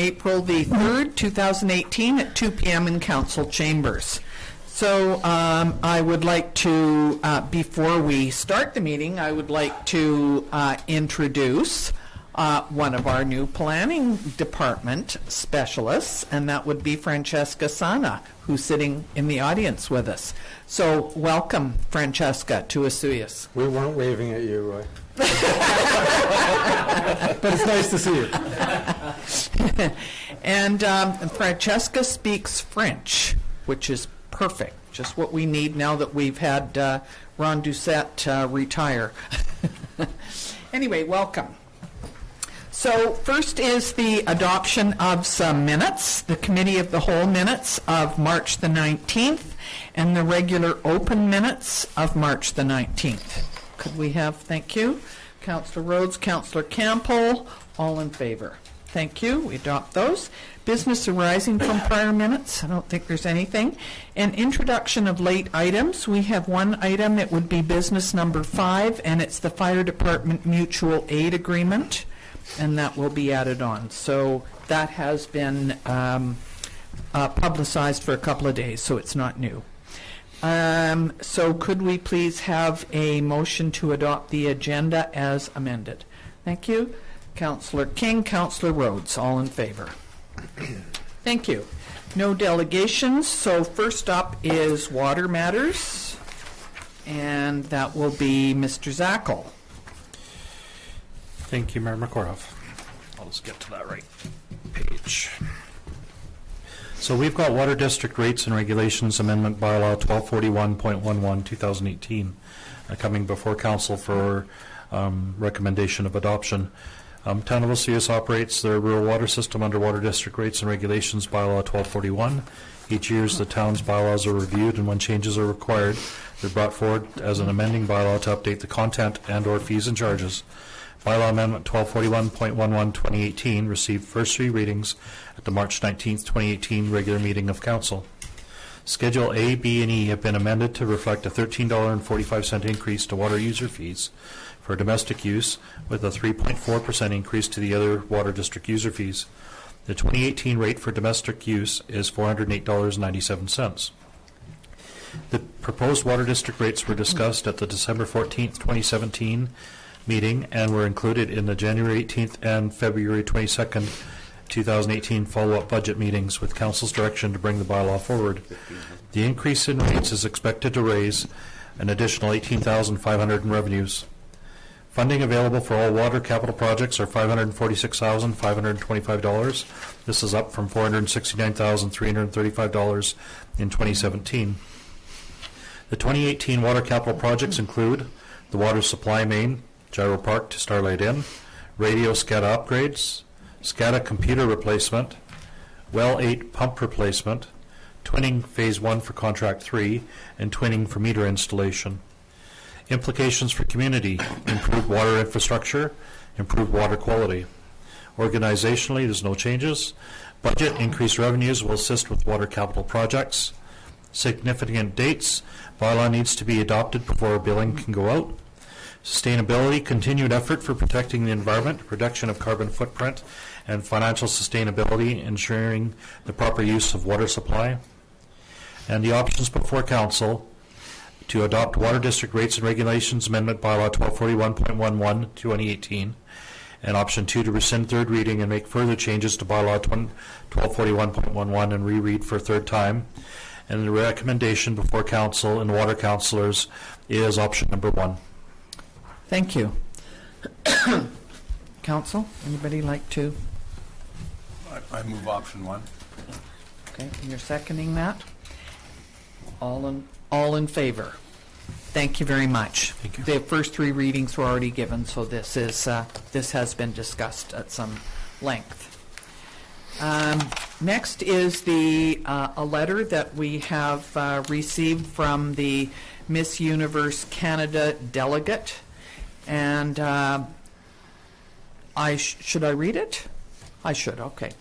April the 3rd, 2018 at 2 p.m. in Council Chambers. So I would like to, before we start the meeting, I would like to introduce one of our new planning department specialists, and that would be Francesca Sana, who's sitting in the audience with us. So welcome, Francesca, to Asuyas. We weren't waving at you, Roy. But it's nice to see you. And Francesca speaks French, which is perfect, just what we need now that we've had Ron Doucette retire. Anyway, welcome. So first is the adoption of some minutes, the Committee of the Whole minutes of March the 19th and the regular open minutes of March the 19th. Could we have, thank you, Councillor Rhodes, Councillor Campbell, all in favor. Thank you. We adopt those. Business arising from prior minutes. I don't think there's anything. And introduction of late items. We have one item. It would be business number 5, and it's the Fire Department Mutual Aid Agreement, and that will be added on. So that has been publicized for a couple of days, so it's not new. So could we please have a motion to adopt the agenda as amended? Thank you. Councillor King, Councillor Rhodes, all in favor. Thank you. No delegations. So first up is water matters, and that will be Mr. Zackel. Thank you, Mayor McCorhoff. I'll just get to that right page. So we've got Water District Rates and Regulations Amendment Bylaw 1241.11 2018 coming before Council for recommendation of adoption. Town of Asuyas operates their rural water system under Water District Rates and Regulations Bylaw 1241. Each year the town's bylaws are reviewed, and when changes are required, they're brought forward as an amending bylaw to update the content and or fees and charges. Bylaw Amendment 1241.11 2018 received first 3 readings at the March 19th, 2018 regular meeting of Council. Schedule A, B, and E have been amended to reflect a $13.45 increase to water user fees for domestic use, with a 3.4% increase to the other water district user fees. The 2018 rate for domestic use is $408.97. The proposed water district rates were discussed at the December 14th, 2017 meeting and were included in the January 18th and February 22nd, 2018 follow-up budget meetings with Council's direction to bring the bylaw forward. The increase in rates is expected to raise an additional $18,500 in revenues. Funding available for all water capital projects are $546,525. This is up from $469,335 in 2017. The 2018 water capital projects include the water supply main, Gyro Park to Starlight Inn, radio SCADA upgrades, SCADA computer replacement, well 8 pump replacement, twinning phase 1 for contract 3, and twinning for meter installation. Implications for community: improved water infrastructure, improved water quality. Organizationally, there's no changes. Budget: increased revenues will assist with water capital projects. Significant dates: bylaw needs to be adopted before billing can go out. Sustainability: continued effort for protecting the environment, reduction of carbon footprint, and financial sustainability, ensuring the proper use of water supply. And the options before Council: to adopt Water District Rates and Regulations Amendment Bylaw 1241.11 2018, and option 2 to rescind third reading and make further changes to Bylaw 1241.11 and reread for a third time. And the recommendation before Council and Water Councillors is option number 1. Thank you. Council, anybody like to? I move option 1. Okay, and you're seconding that? All in favor? Thank you very much. Thank you. The first 3 readings were already given, so this has been discussed at some length. Next is a letter that we have received from the Miss Universe Canada delegate, and should I read it? I should, okay.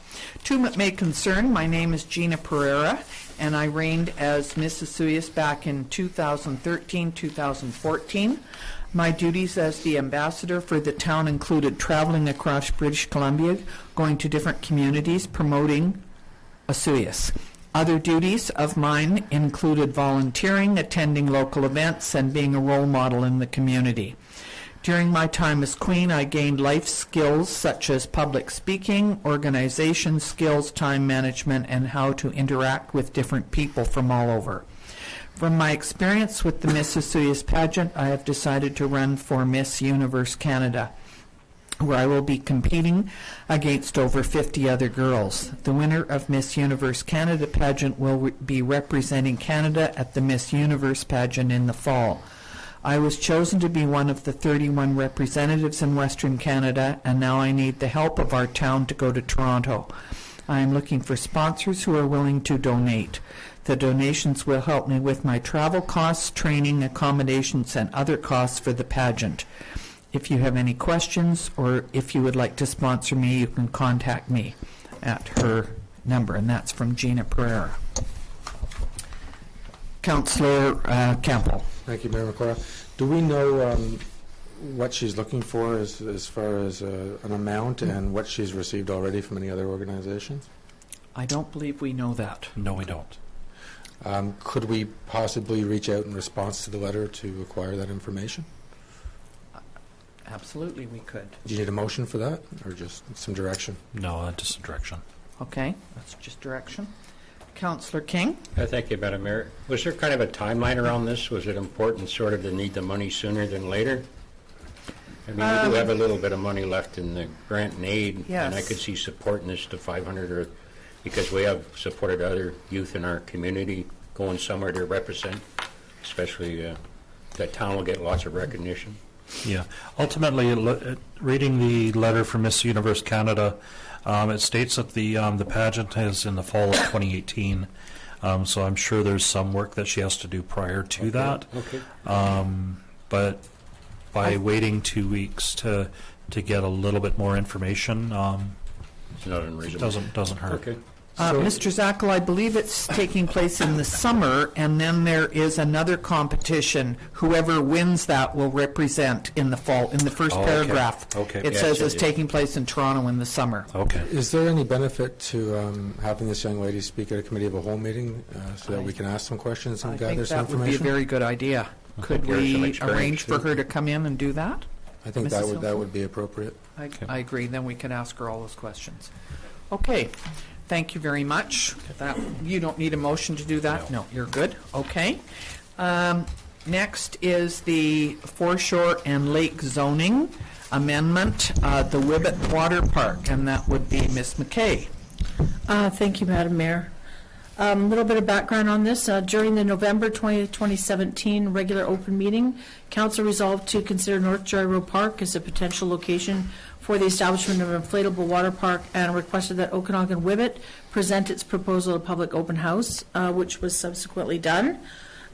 To whom it may concern, my name is Gina Pereira, and I reigned as Miss Asuyas back in 2013, 2014. My duties as the ambassador for the town included traveling across British Columbia, going to different communities, promoting Asuyas. Other duties of mine included volunteering, attending local events, and being a role model in the community. During my time as Queen, I gained life skills such as public speaking, organization skills, time management, and how to interact with different people from all over. From my experience with the Miss Asuyas pageant, I have decided to run for Miss Universe Canada, where I will be competing against over 50 other girls. The winner of Miss Universe Canada pageant will be representing Canada at the Miss Universe pageant in the fall. I was chosen to be one of the 31 representatives in Western Canada, and now I need the help of our town to go to Toronto. I am looking for sponsors who are willing to donate. The donations will help me with my travel costs, training, accommodations, and other costs for the pageant. If you have any questions or if you would like to sponsor me, you can contact me at her number, and that's from Gina Pereira. Councillor Campbell. Thank you, Mayor McCora. Do we know what she's looking for as far as an amount and what she's received already from any other organizations? I don't believe we know that. No, we don't. Could we possibly reach out in response to the letter to acquire that information? Absolutely, we could. Do you need a motion for that, or just some direction? No, just a direction. Okay, that's just direction. Councillor King? Thank you, Madam Mayor. Was there kind of a timeline around this? Was it important sort of to need the money sooner than later? I mean, we do have a little bit of money left in the grant and aid, Yes. and I could see supporting this to 500, or because we have supported other youth in our community going somewhere to represent, especially that town will get lots of recognition. Yeah. Ultimately, reading the letter from Miss Universe Canada, it states that the pageant is in the fall of 2018. So I'm sure there's some work that she has to do prior to that. Okay. But by waiting 2 weeks to get a little bit more information, It's not unreasonable. doesn't hurt. Okay. Mr. Zackel, I believe it's taking place in the summer, and then there is another competition. Whoever wins that will represent in the fall, in the first Oh, okay. paragraph. Okay. It Yeah, says it it's is. taking place in Toronto in the summer. Okay. Is there any benefit to having this young lady speak at a committee of a whole meeting so that we can ask some questions and I gather think some that would be a information? very good idea. Could Give her some we experience, arrange for too. her to come in and do that? I think Mrs. that Hilton? would be appropriate. I agree. Then we can ask her all those questions. Okay. Thank you very much. You don't need a motion to do that? No, you're good. Okay. Next is the foreshore and lake zoning amendment, the Wibit Water Park, and that would be Ms. McKay. Thank you, Madam Mayor. A little bit of background on this. During the November 20th, 2017 regular open meeting, Council resolved to consider North Joy Road Park as a potential location for the establishment of an inflatable water park, and requested that Okanagan Wibit present its proposal at a public open house, which was subsequently done.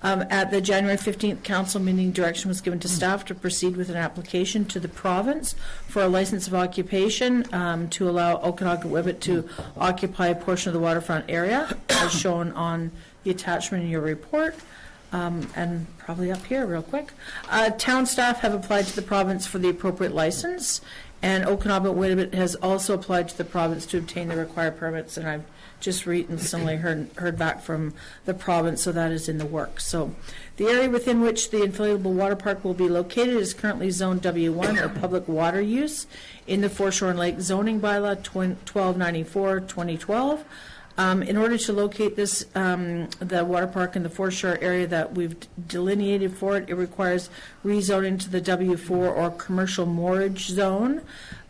At the January 15th council meeting, direction was given to staff to proceed with an application to the province for a license of occupation to allow Okanagan Wibit to occupy a portion of the waterfront area, as shown on the attachment in your report. And probably up here real quick. Town staff have applied to the province for the appropriate license, and Okanagan Wibit has also applied to the province to obtain the required permits, and I've just recently heard back from the province, so that is in the works. So the area within which the inflatable water park will be located is currently Zone W1, or public water use, in the Foreshore and Lake Zoning Bylaw 1294-2012. In order to locate this, the water park in the foreshore area that we've delineated for it, it requires rezoning to the W4 or commercial moorage zone.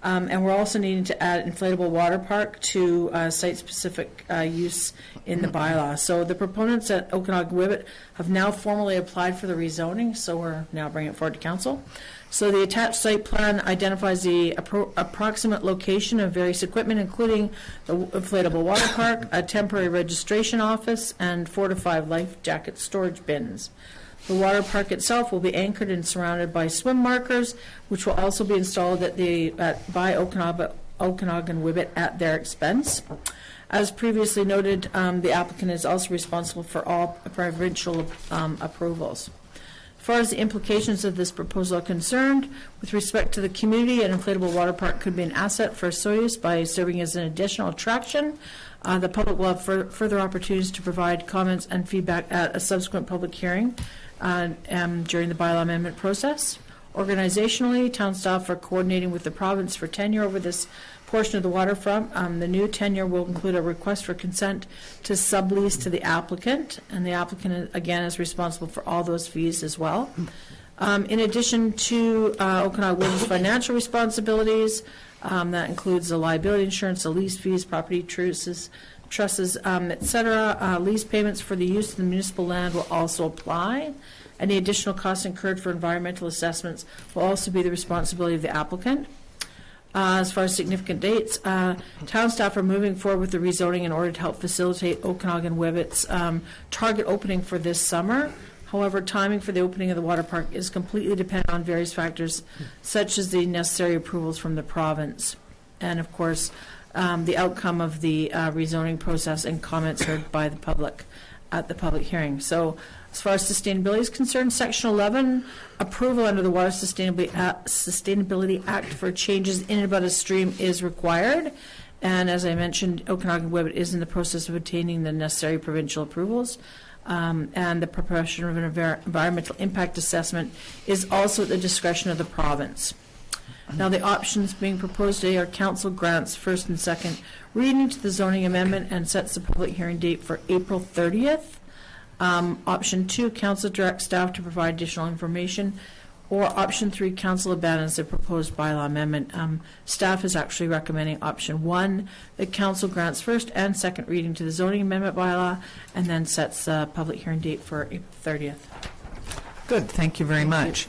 And we're also needing to add inflatable water park to site-specific use in the bylaw. So the proponents at Okanagan Wibit have now formally applied for the rezoning, so we're now bringing it forward to council. So the attached site plan identifies the approximate location of various equipment, including the inflatable water park, a temporary registration office, and 4 to 5 life jacket storage bins. The water park itself will be anchored and surrounded by swim markers, which will also be installed by Okanagan Wibit at their expense. As previously noted, the applicant is also responsible for all provincial approvals. far as the implications of this proposal are concerned, with respect to the community, an inflatable water park could be an asset for Soyuz by serving as an additional attraction. The public will have further opportunities to provide comments and feedback at a subsequent public hearing during the bylaw amendment process. Organizationally, town staff are coordinating with the province for tenure over this portion of the waterfront. The new tenure will include a request for consent to sublease to the applicant, and the applicant, again, is responsible for all those fees as well. In addition to Okanagan Wibit's financial responsibilities, that includes the liability insurance, the lease fees, property trusses, etc. Lease payments for the use of the municipal land will also apply. Any additional costs incurred for environmental assessments will also be the responsibility of the applicant. As far as significant dates, town staff are moving forward with the rezoning in order to help facilitate Okanagan Wibit's target opening for this summer. However, timing for the opening of the water park is completely dependent on various factors, such as the necessary approvals from the province, and of course, the outcome of the rezoning process and comments heard by the public at the public hearing. So, as far as sustainability is concerned, Section 11, approval under the Water Sustainability Act for changes in and about a stream is required. And as I mentioned, Okanagan Wibit is in the process of obtaining the necessary provincial approvals. And the preparation of an environmental impact assessment is also at the discretion of the province. Now, the options being proposed today are council grants first and second reading to the zoning amendment and sets the public hearing date for April 30th. Option 2, council directs staff to provide additional information, or option 3, council abandons the proposed bylaw amendment. Staff is actually recommending option 1, the council grants first and second reading to the zoning amendment bylaw, and then sets the public hearing date for April 30th. Good, thank you very much.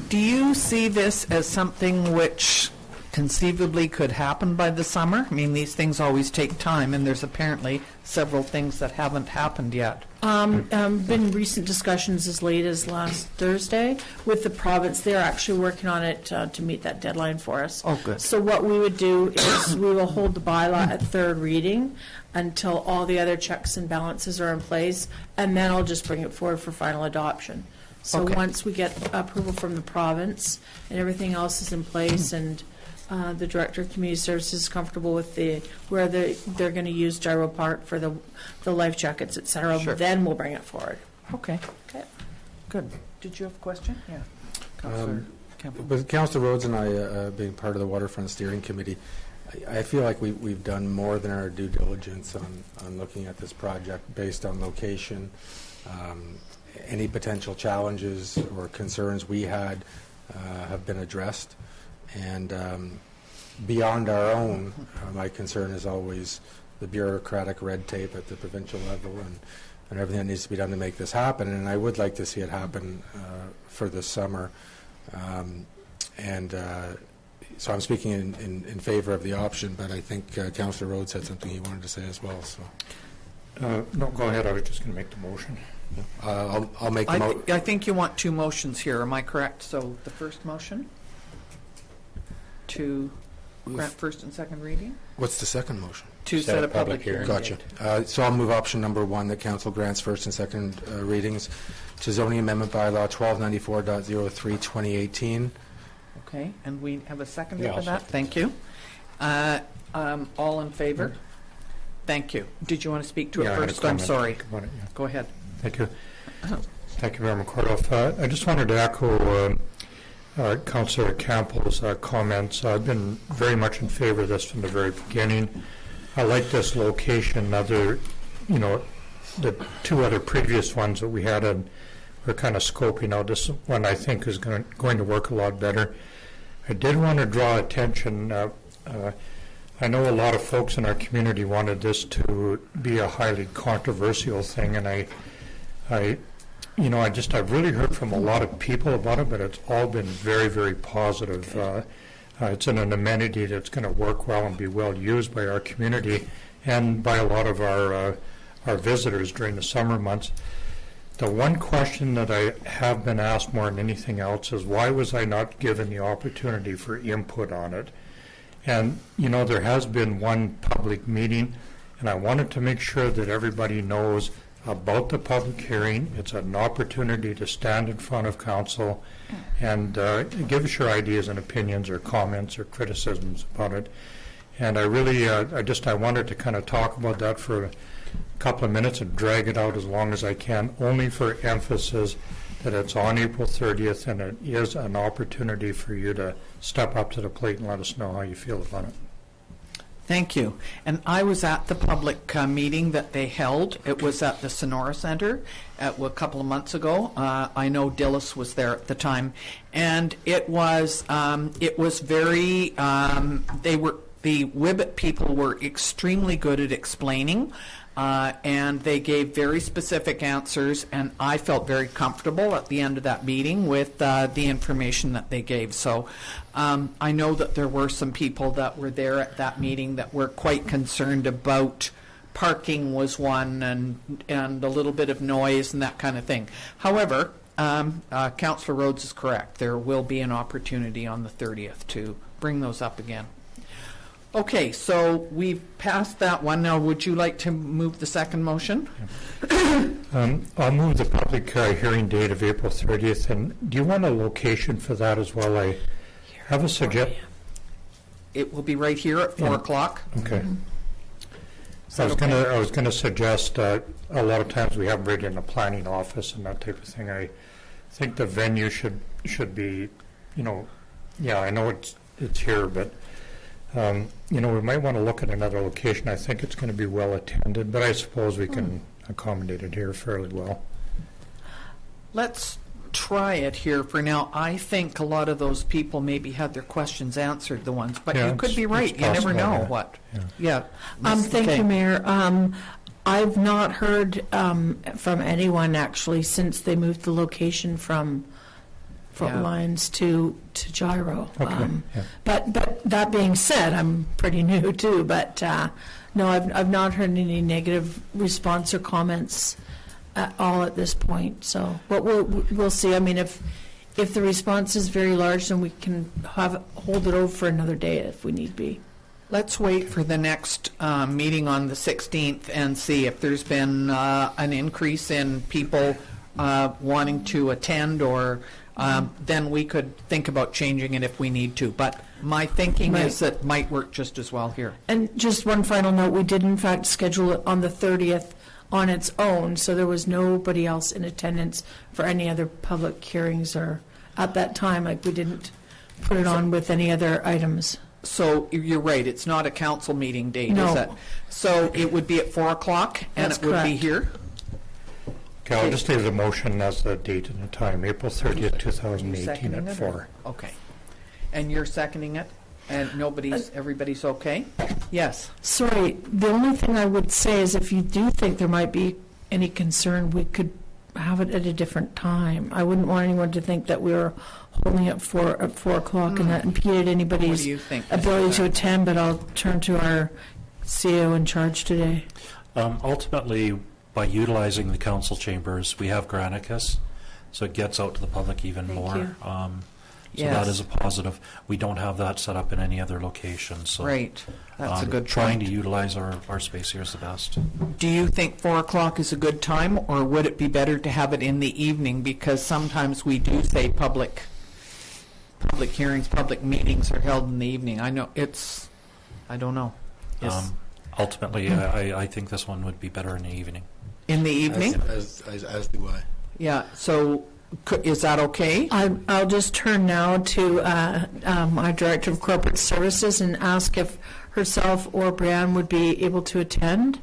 Do you see this as something which conceivably could happen by the summer? I mean, these things always take time, and there's apparently several things that haven't happened yet. Been recent discussions as late as last Thursday with the province. They're actually working on it to meet that deadline for us. Oh, good. So what we would do is we will hold the bylaw at third reading until all the other checks and balances are in place, and then I'll just bring it forward for final adoption. So Okay. once we get approval from the province and everything else is in place, and the Director of Community Services is comfortable with where they're going to use Gyro Park for the life jackets, et cetera, Sure. then we'll bring it forward. Okay, Okay. good. Did you have a question? Yeah. Councillor Campbell. With Councillor Rhodes and I being part of the Waterfront Steering Committee, I feel like we've done more than our due diligence on looking at this project based on location. Any potential challenges or concerns we had have been addressed. And beyond our own, my concern is always the bureaucratic red tape at the provincial level and everything that needs to be done to make this happen. And I would like to see it happen for this summer. So I'm speaking in favor of the option, but I think Councillor Rhodes had something he wanted to say as well. So No, go ahead. I was just going to make the motion. I'll make the motion. I think you want two motions here, am I correct? So the first motion to grant first and second reading? What's the second motion? To set a public hearing. Gotcha. So I'll move option number 1, that council grants first and second readings to zoning amendment bylaw 1294.03 2018. Okay, and we have a second Yeah, for I'll that? Thank you. All in favor? Thank you. Did you want to speak to it Yeah, I had a first? I'm comment sorry. about it, yeah. Go ahead. Thank you. Thank you, Mayor McCordoff. I just wanted to echo Councillor Campbell's comments. I've been very much in favor of this from the very beginning. I like this location. The two other previous ones that we had, and we're kind of scoping out. This one I think is going to work a lot better. I did want to draw attention. I know a lot of folks in our community wanted this to be a highly controversial thing, and I've really heard from a lot of people about it, but it's all been very, very positive. It's an amenity that's going to work well and be well used by our community and by a lot of our visitors during the summer months. The one question that I have been asked more than anything else is, why was I not given the opportunity for input on it? And, there has been one public meeting, and I wanted to make sure that everybody knows about the public hearing. It's an opportunity to stand in front of council and give us your ideas and opinions or comments or criticisms about it. And I really, I wanted to kind of talk about that for a couple of minutes and drag it out as long as I can, only for emphasis that it's on April 30th, and it is an opportunity for you to step up to the plate and let us know how you feel about it. Thank you. And I was at the public meeting that they held. It was at the Sonora Center a couple of months ago. I know Dillis was there at the time, and it was very. The Wibit people were extremely good at explaining. And they gave very specific answers, and I felt very comfortable at the end of that meeting with the information that they gave. So I know that there were some people that were there at that meeting that were quite concerned about parking was one, and a little bit of noise and that kind of thing. However, Councillor Rhodes is correct. There will be an opportunity on the 30th to bring those up again. Okay, so we've passed that one. Now, would you like to move the second motion? I'll move the public hearing date of April 30th. And do you want a location for that as well? I have a suggestion. It will be right here at 4 o'clock. Okay. Mm-hmm. I was gonna suggest a lot of times we have right in the planning office and that type of thing. I think the venue should be, yeah, I know it's here, but we might want to look at another location. I think it's going to be well attended, but I suppose we can accommodate it here fairly well. Let's try it here for now. I think a lot of those people maybe had their questions answered, the ones, but Yeah, you could be right. You never know what. Yeah. Thank you, Mayor. I've not heard from anyone actually since they moved the location from Fort Lyons to Gyro. Okay, But that being said, I'm pretty new too. But no, I've not heard any negative response or comments at all at this point. So, but we'll see. I mean, if the response is very large, then we can hold it over for another day if we need be. Let's wait for the next meeting on the 16th and see if there's been an increase in people wanting to attend, or then we could think about changing it if we need to. But my thinking is that might work just as well here. And just one final note, we did in fact schedule it on the 30th on its own, so there was nobody else in attendance for any other public hearings or at that time, like we didn't put it on with any other items. So you're right, it's not a council meeting date, No. is it? So it would be at 4 o'clock, and That's it would be correct. here? Okay, I'll just leave the motion as the date and the time, April 30th, 2018 Seconding at it, 4. or- Okay. And you're seconding it? And everybody's okay? Yes. Sorry, the only thing I would say is if you do think there might be any concern, we could have it at a different time. I wouldn't want anyone to think that we were holding it at 4 o'clock and that impeded What anybody's do you think? ability to attend, but I'll turn to our CEO in charge today. Ultimately, by utilizing the council chambers, we have Granicus, so it gets out to the public even Thank more. you. So that is a positive. We don't have that set up in any other location. So Right. That's a good trying point. to utilize our space here is the best. Do you think 4 o'clock is a good time, or would it be better to have it in the evening? Because sometimes we do say public hearings, public meetings are held in the evening. I know I don't know. Yes. Ultimately, I think this one would be better in the evening. In the evening? As do I. Yeah, so is that okay? I'll just turn now to our Director of Corporate Services and ask if herself or Brianne would be able to attend.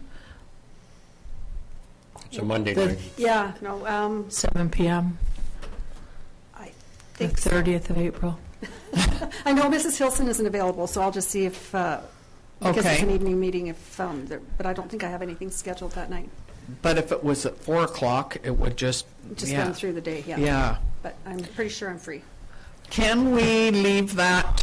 It's a Monday The- night. Yeah, no, 7 p.m., I the think so. 30th of April. I know Mrs. Hilson isn't available, so I'll just see if, because Okay. it's an evening meeting, but I don't think I have anything scheduled that night. But if it was at 4 o'clock, it would just Run through the day, yeah. Yeah. But I'm pretty sure I'm free. Can we leave that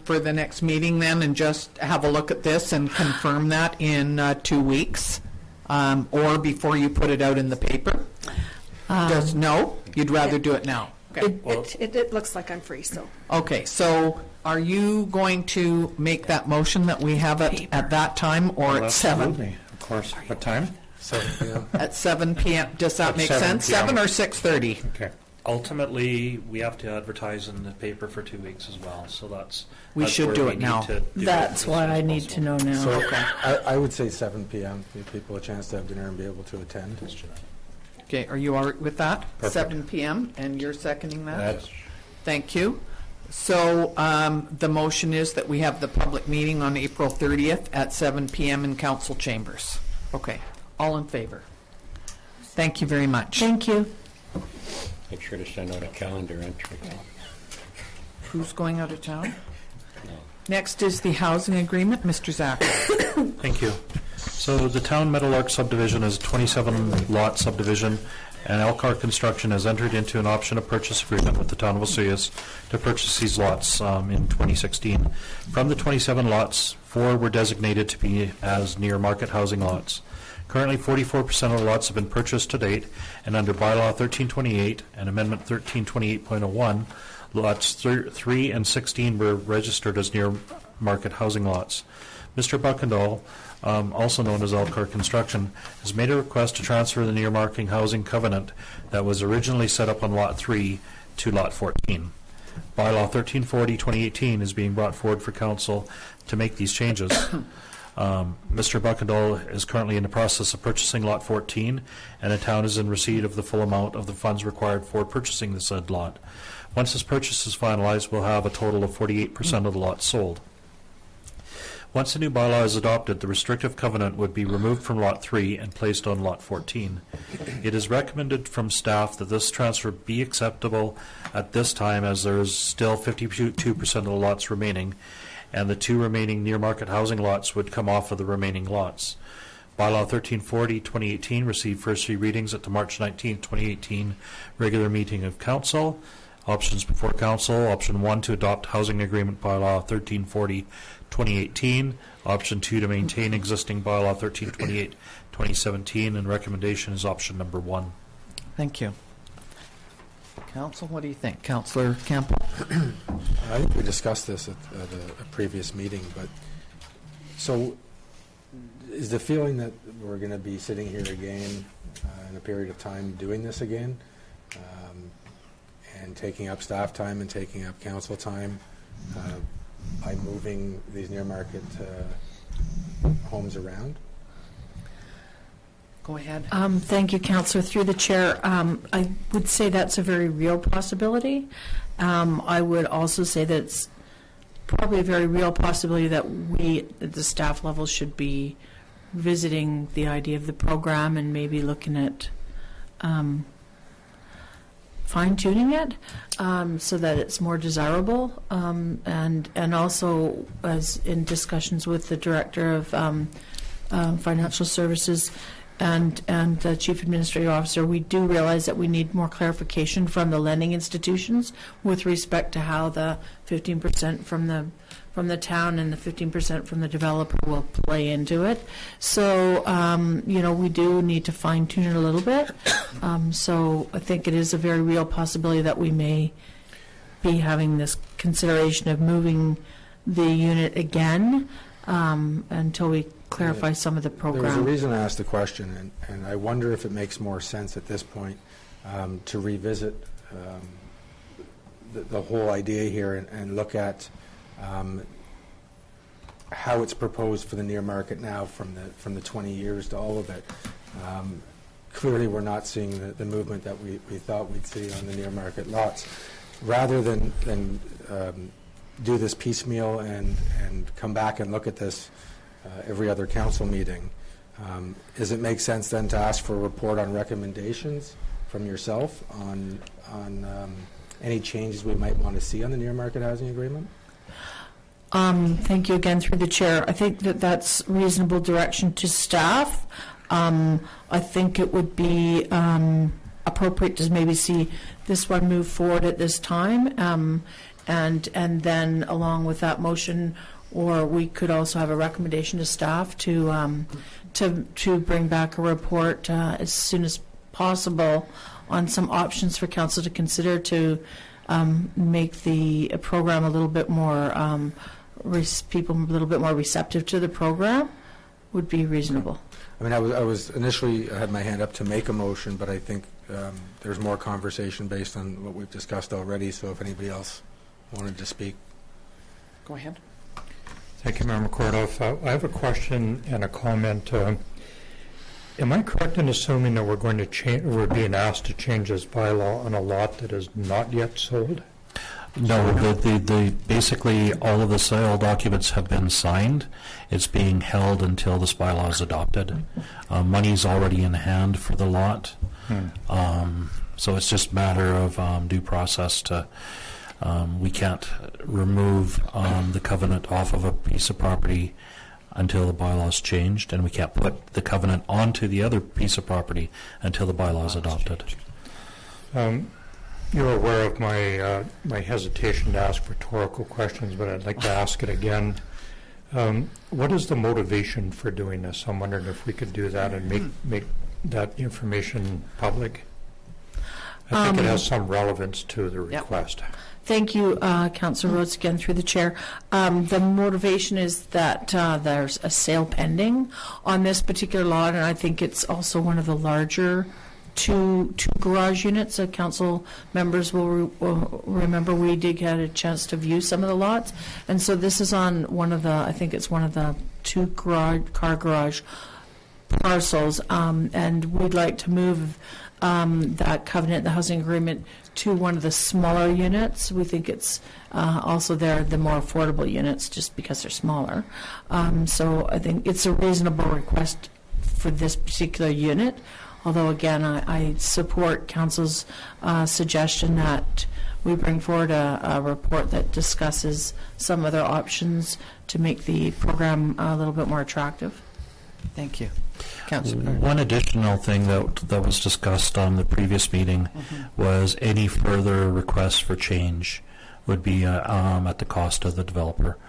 for the next meeting then, and just have a look at this and confirm that in 2 weeks, or before you put it out in the paper? No, you'd rather do it now. Okay. It looks like I'm free, so. Okay. So, are you going to make that motion that we have it at that time, or at 7? Absolutely. Of course. What time? 7 p.m. At 7 p.m. Does that At make 7 sense? p.m. 7 or 6:30? Okay. Ultimately, we have to advertise in the paper for 2 weeks as well, so We that's should where do we it need now. to do it That's as why soon as I need to possible. know now. So I would say 7 p.m. Give people a chance to have dinner and be able to attend. Okay, are you all right with that? Perfect. 7 p.m., and you're seconding that? That's Thank you. So the motion is that we have the public meeting on April 30th at 7 p.m. in council chambers. Okay, all in favor? Thank you very much. Thank you. make sure to send out a calendar entry. Who's going out of town? No. Next is the housing agreement. Mr. Zach. Thank you. So the Town Meadowlark subdivision is a 27-lot subdivision, and Elcar Construction has entered into an option of purchase agreement with the Town of Vesuvius to purchase these lots in 2016. From the 27 lots, 4 were designated to be as near-market housing lots. Currently, 44% of the lots have been purchased to date, and under Bylaw 1328 and Amendment 1328.01, lots 3 and 16 were registered as near-market housing lots. Mr. Buckendall, also known as Elcar Construction, has made a request to transfer the near-market housing covenant that was originally set up on Lot 3 to Lot 14. Bylaw 1340-2018 is being brought forward for council to make these changes. Mr. Buckendall is currently in the process of purchasing Lot 14, and the town is in receipt of the full amount of the funds required for purchasing the said lot. Once this purchase is finalized, we'll have a total of 48% of the lots sold. Once the new bylaw is adopted, the restrictive covenant would be removed from Lot 3 and placed on Lot 14. It is recommended from staff that this transfer be acceptable at this time, as there is still 52% of the lots remaining, and the 2 remaining near-market housing lots would come off of the remaining lots. Bylaw 1340-2018 received first 3 readings at the March 19, 2018 regular meeting of council. Options before council: option 1 to adopt housing agreement bylaw 1340-2018, option 2 to maintain existing bylaw 1328-2017, and recommendation is option number 1. Thank you. Council, what do you think? Councillor Campbell? I think we discussed this at a previous meeting, but so is the feeling that we're going to be sitting here again in a period of time doing this again, and taking up staff time and taking up council time by moving these near-market homes around? Go ahead. Thank you, Councillor. Through the chair, I would say that's a very real possibility. I would also say that it's probably a very real possibility that we, at the staff level, should be visiting the idea of the program and maybe looking at fine-tuning it so that it's more desirable, and also, as in discussions with the Director of Financial Services and the Chief Administrative Officer, we do realize that we need more clarification from the lending institutions with respect to how the 15% from the town and the 15% from the developer will play into it. So, we do need to fine tune it a little bit. So I think it is a very real possibility that we may be having this consideration of moving the unit again until we clarify some of the program. There's a reason I asked the question, and I wonder if it makes more sense at this point to revisit the whole idea here and look at how it's proposed for the near market now from the 20 years to all of it. Clearly, we're not seeing the movement that we thought we'd see on the near market lots. Rather than do this piecemeal and come back and look at this every other council meeting, does it make sense then to ask for a report on recommendations from yourself on any changes we might want to see on the near market housing agreement? Thank you again through the chair. I think that that's reasonable direction to staff. I think it would be appropriate to maybe see this one move forward at this time, and then along with that motion, or we could also have a recommendation to staff to bring back a report as soon as possible on some options for council to consider to make the program a little bit more people a little bit more receptive to the program would be reasonable. I mean, I was initially, I had my hand up to make a motion, but I think there's more conversation based on what we've discussed already, so if anybody else wanted to speak. Go ahead. Thank you, Member Kordoff. I have a question and a comment. Am I correct in assuming that we're going to change, we're being asked to change this bylaw on a lot that is not yet sold? No, basically, all of the sale documents have been signed. It's being held until this bylaw is adopted. Money's already in hand for the lot. So it's just a matter of due process to, we can't remove the covenant off of a piece of property until the bylaw is changed, and we can't put the covenant onto the other piece of property until the bylaw is adopted. You're aware of my hesitation to ask rhetorical questions, but I'd like to ask it again. What is the motivation for doing this? I'm wondering if we could do that and make that information public. I think it has some relevance to the request. Thank you, Councillor Rhodes, again through the chair. The motivation is that there's a sale pending on this particular lot, and I think it's also one of the larger two garage units. Council members will remember we did get a chance to view some of the lots, and so this is on one of the, I think it's one of the two car garage parcels, and we'd like to move that covenant, the housing agreement, to one of the smaller units. We think it's also they're the more affordable units just because they're smaller. So I think it's a reasonable request for this particular unit. Although, again, I support Council's suggestion that we bring forward a report that discusses some other options to make the program a little bit more attractive. Thank you. Councillor. One additional thing that was discussed on the previous meeting was any further requests for change would be at the cost of the developer.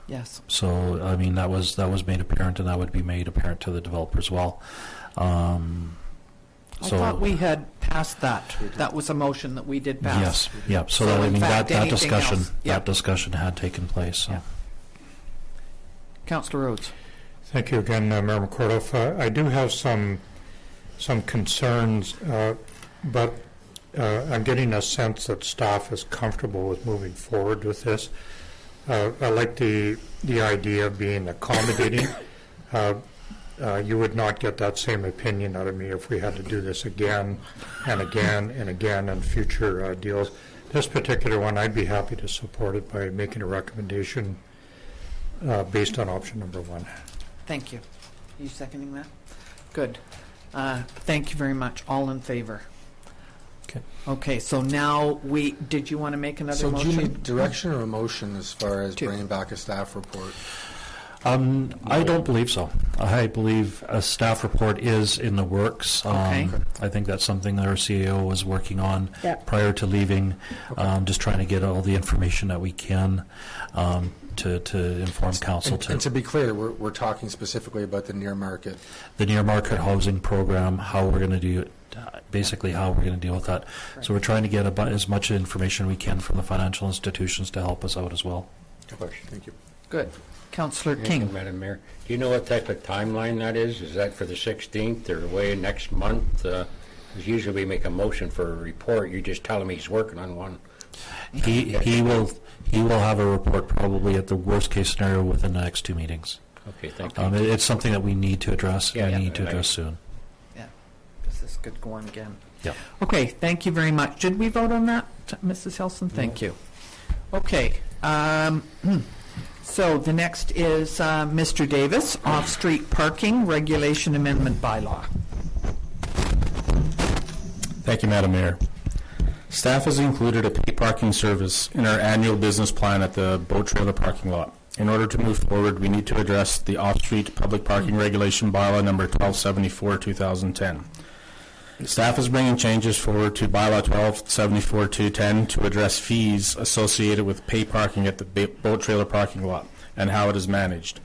Yes. So, I mean, that was made apparent, and that would be made apparent to the developer as well. I thought we had passed that. That was a motion that we did pass. Yes. Yep. So, So I in mean, fact, that anything discussion else? Yep. that discussion had taken place. So. Yeah. Councillor Rhodes. Thank you again, Member Kordoff. I do have some concerns, but I'm getting a sense that staff is comfortable with moving forward with this. I like the idea of being accommodating. You would not get that same opinion out of me if we had to do this again and again and again in future deals. This particular one, I'd be happy to support it by making a recommendation based on option number 1. Thank you. Are you seconding that? Good. Thank you very much. All in favor? Okay. Okay, so now did you want to make another So motion? do you need direction or a motion as far as Two. bringing back a staff report? I don't believe so. I believe a staff report is in the works. Okay. I think that's something that our CEO was working on Yep. prior to leaving, just trying to get all the information that we can to inform council. And to be clear, we're talking specifically about the near market. The near market housing program, how we're going to do it, basically how we're going to deal with that. So we're trying to get as much information we can from the financial institutions to help us out as well. Thank you. Good. Councillor Thank you, King. Madam Mayor. Do you know what type of timeline that is? Is that for the 16th or way next month? Because usually we make a motion for a report. You just tell him he's working on one. He will have a report probably at the worst case scenario within the next 2 meetings. Okay, thank you. It's something that we need to address. Yeah, and yeah, need to right. address soon. Yeah, because this could go on again. Yeah. Okay, thank you very much. Did we vote on that, Mrs. Hilson? Thank you. Okay. So the next is Mr. Davis, off-street parking regulation amendment bylaw. Thank you, Madam Mayor. Staff has included a paid parking service in our annual business plan at the boat trailer parking lot. In order to move forward, we need to address the off-street public parking regulation bylaw number 1274-2010. Staff is bringing changes forward to bylaw 1274-210 to address fees associated with paid parking at the boat trailer parking lot and how it is managed.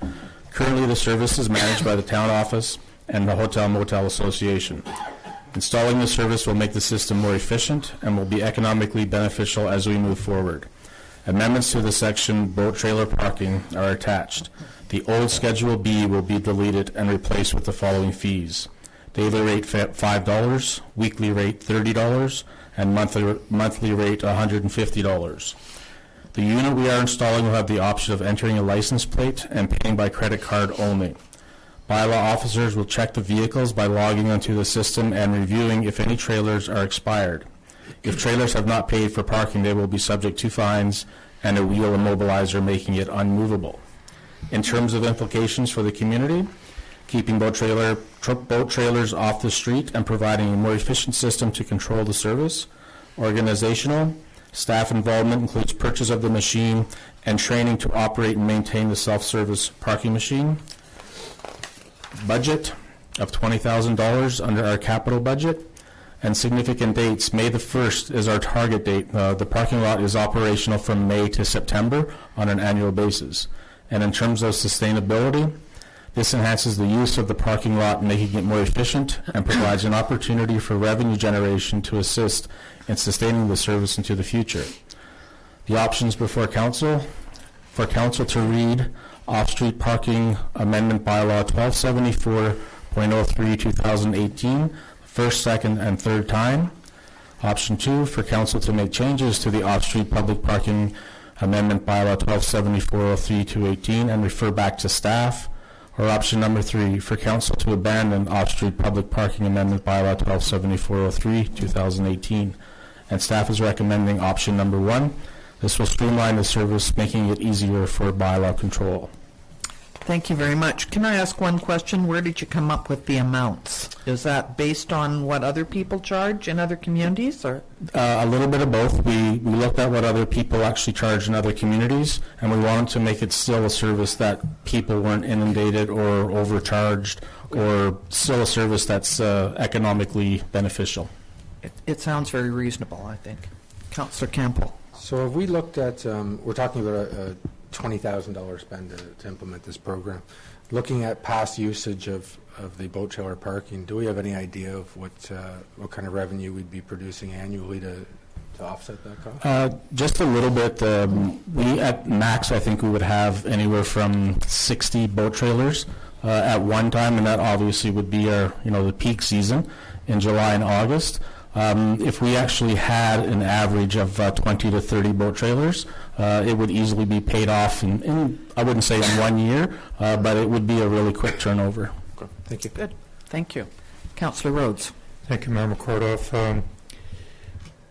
Currently, the service is managed by the town office and the Hotel Motel Association. Installing the service will make the system more efficient and will be economically beneficial as we move forward. Amendments to the section boat trailer parking are attached. The old Schedule B will be deleted and replaced with the following fees. Daily rate $5, weekly rate $30, and monthly rate $150. The unit we are installing will have the option of entering a license plate and paying by credit card only. Bylaw officers will check the vehicles by logging onto the system and reviewing if any trailers are expired. If trailers have not paid for parking, they will be subject to fines and a wheel immobilizer, making it unmovable. In terms of implications for the community, keeping boat trailers off the street and providing a more efficient system to control the service. Organizational, staff involvement includes purchase of the machine and training to operate and maintain the self-service parking machine. Budget of $20,000 under our capital budget. And significant dates, May the 1st is our target date. The parking lot is operational from May to September on an annual basis. And in terms of sustainability, this enhances the use of the parking lot, making it more efficient, and provides an opportunity for revenue generation to assist in sustaining the service into the future. The options before council, for council to read off-street parking amendment bylaw 1274.03 2018, first, second, and third time. Option 2, for council to make changes to the off-street public parking amendment bylaw 1274.03 2018 and refer back to staff. Or option number 3, for council to abandon off-street public parking amendment bylaw 1274.03 2018. And staff is recommending option number 1. This will streamline the service, making it easier for bylaw control. Thank you very much. Can I ask one question? Where did you come up with the amounts? Is that based on what other people charge in other communities, or? A little bit of both. We looked at what other people actually charge in other communities, and we wanted to make it still a service that people weren't inundated or overcharged, or still a service that's economically beneficial. It sounds very reasonable, I think. Councillor Campbell. So if we looked at, we're talking about a $20,000 spend to implement this program. Looking at past usage of the boat trailer parking, do we have any idea of what kind of revenue we'd be producing annually to offset that cost? Just a little bit. We at max, I think we would have anywhere from 60 boat trailers at one time, and that obviously would be our, the peak season in July and August. If we actually had an average of 20 to 30 boat trailers, it would easily be paid off in I wouldn't say in 1 year, but it would be a really quick turnover. Okay. Thank you. Good. Thank you. Councillor Rhodes. Thank you, Mayor McCordoff.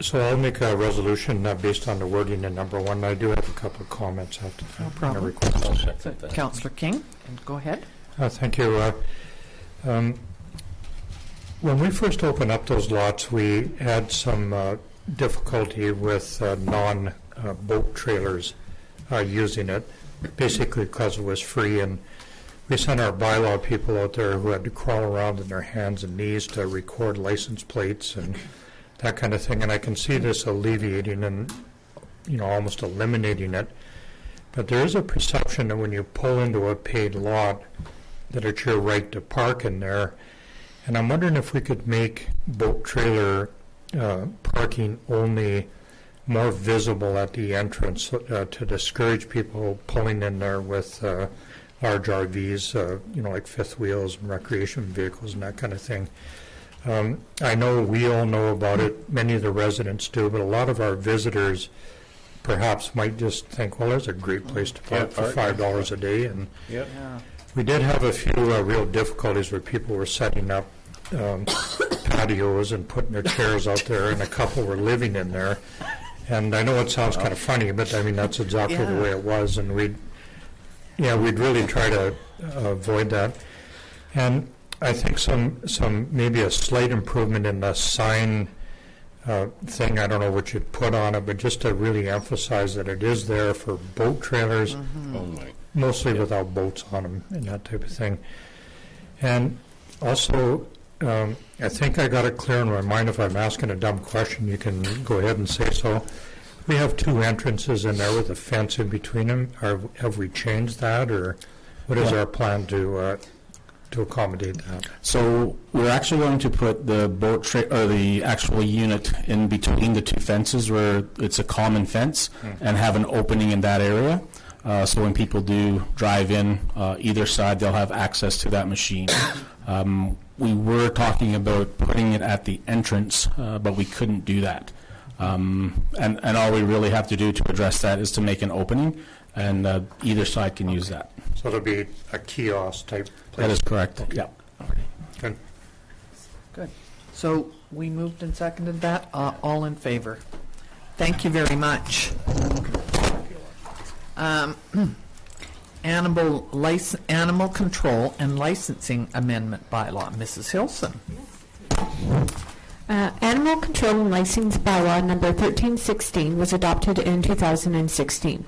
So I'll make a resolution based on the wording in number 1. I do have a couple of comments after No problem. Councillor King, go ahead. Thank you. When we first opened up those lots, we had some difficulty with non-boat trailers using it, basically because it was free, and we sent our bylaw people out there who had to crawl around on their hands and knees to record license plates and that kind of thing, and I can see this alleviating and almost eliminating it. But there is a perception that when you pull into a paid lot that it's your right to park in there. And I'm wondering if we could make boat trailer parking only more visible at the entrance to discourage people pulling in there with large RVs, like fifth wheels and recreation vehicles and that kind of thing. I know we all know about it, many of the residents do, but a lot of our visitors perhaps might just think, well, there's a great place to park for $5 a day. And we did have a few real difficulties where people were setting up patios and putting their chairs out there, and a couple were living in there. And I know it sounds kind of funny, but I mean that's exactly the way it was, and we'd really try to avoid that. And I think some maybe a slight improvement in the sign thing. I don't know what you'd put on it, but just to really emphasize that it is there for boat trailers. Mostly without boats on them and that type of thing. And also, I think I got it clear in my mind. If I'm asking a dumb question, you can go ahead and say so. We have 2 entrances in there with a fence in between them. Have we changed that, or what is our plan to to accommodate that? So we're actually going to put the or the actual unit in between the two fences where it's a common fence and have an opening in that area. So when people do drive in either side, they'll have access to that machine. We were talking about putting it at the entrance, but we couldn't do that. And all we really have to do to address that is to make an opening, and either side can use that. So it'll be a kiosk type place? That is correct. Yeah. Good. Good. So we moved and seconded that. All in favor? Thank you very much. Animal control and licensing amendment bylaw. Mrs. Hilson. Animal control and license bylaw number 1316 was adopted in 2016.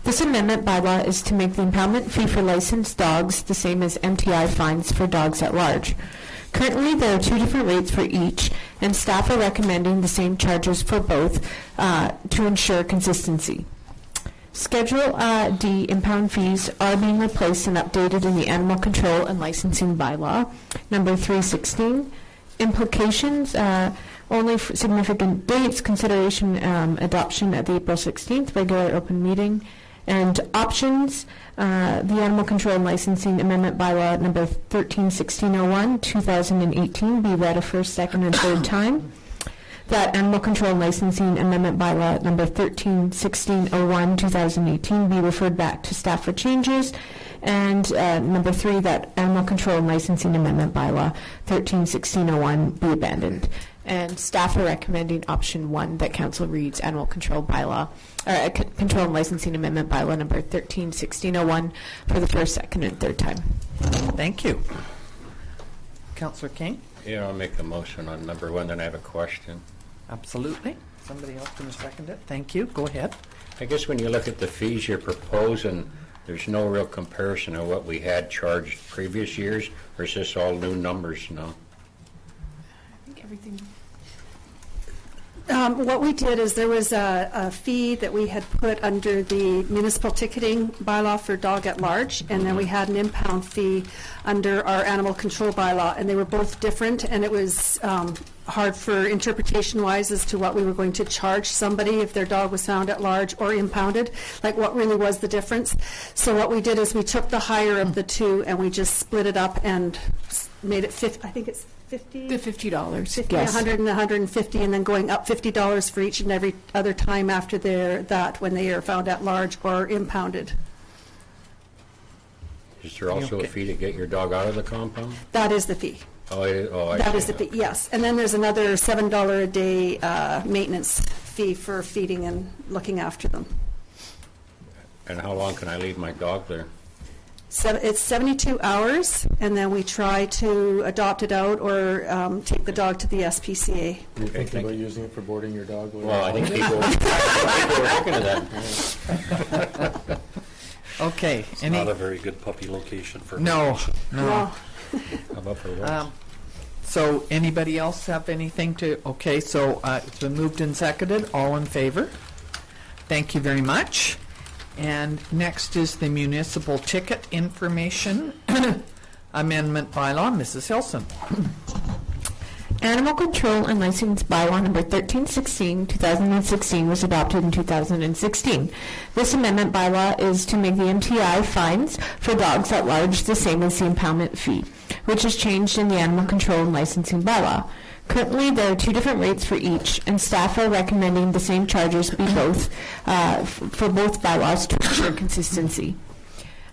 This amendment bylaw is to make the impoundment fee for licensed dogs the same as MTI fines for dogs at large. Currently, there are 2 different rates for each, and staff are recommending the same charges for both to ensure consistency. Schedule D impound fees are being replaced and updated in the Animal Control and Licensing Bylaw, number 316. Implications, only for significant dates, consideration, adoption at the April 16th regular open meeting. And options, the Animal Control and Licensing Amendment Bylaw number 131601, 2018, be read a first, second, and third time. That Animal Control and Licensing Amendment Bylaw number 131601, 2018, be referred back to staff for changes. And number 3, that Animal Control and Licensing Amendment Bylaw 131601 be abandoned. And staff are recommending option 1, that council reads Animal Control Bylaw, Control and Licensing Amendment Bylaw number 131601 for the first, second, and third time. Thank you. Councillor King? Yeah, I'll make a motion on number 1, then I have a question. Absolutely. Somebody else going to second it? Thank you. Go ahead. I guess when you look at the fees you're proposing, there's no real comparison of what we had charged previous years, or is this all new numbers now? I think everything. What we did is there was a fee that we had put under the municipal ticketing bylaw for dog at large, and then we had an impound fee under our animal control bylaw, and they were both different, and it was hard for interpretation-wise as to what we were going to charge somebody if their dog was found at large or impounded, like what really was the difference. So what we did is we took the higher of the two and we just split it up and made it I think it's $50? The $50, 50, yes. 100 and 150, and then going up $50 for each and every other time after that when they are found at large or impounded. Is there also a fee to get your dog out of the compound? That is the fee. That is the fee, yes. And then there's another $7 a day maintenance fee for feeding and looking after them. And how long can I leave my dog there? It's 72 hours, and then we try to adopt it out or take the dog to the SPCA. Are you thinking about using it for boarding your dog? Well, I think people are looking at that. Okay. It's not a very good puppy location for No. How about for what? So anybody else have anything to, okay, so it's been moved and seconded. All in favor? Thank you very much. And next is the municipal ticket information amendment bylaw. Mrs. Hilson. Animal Control and License Bylaw number 1316, 2016 was adopted in 2016. This amendment bylaw is to make the MTI fines for dogs at large the same as the impoundment fee, which is changed in the Animal Control and Licensing Bylaw. Currently, there are 2 different rates for each, and staff are recommending the same charges be for both bylaws to ensure consistency.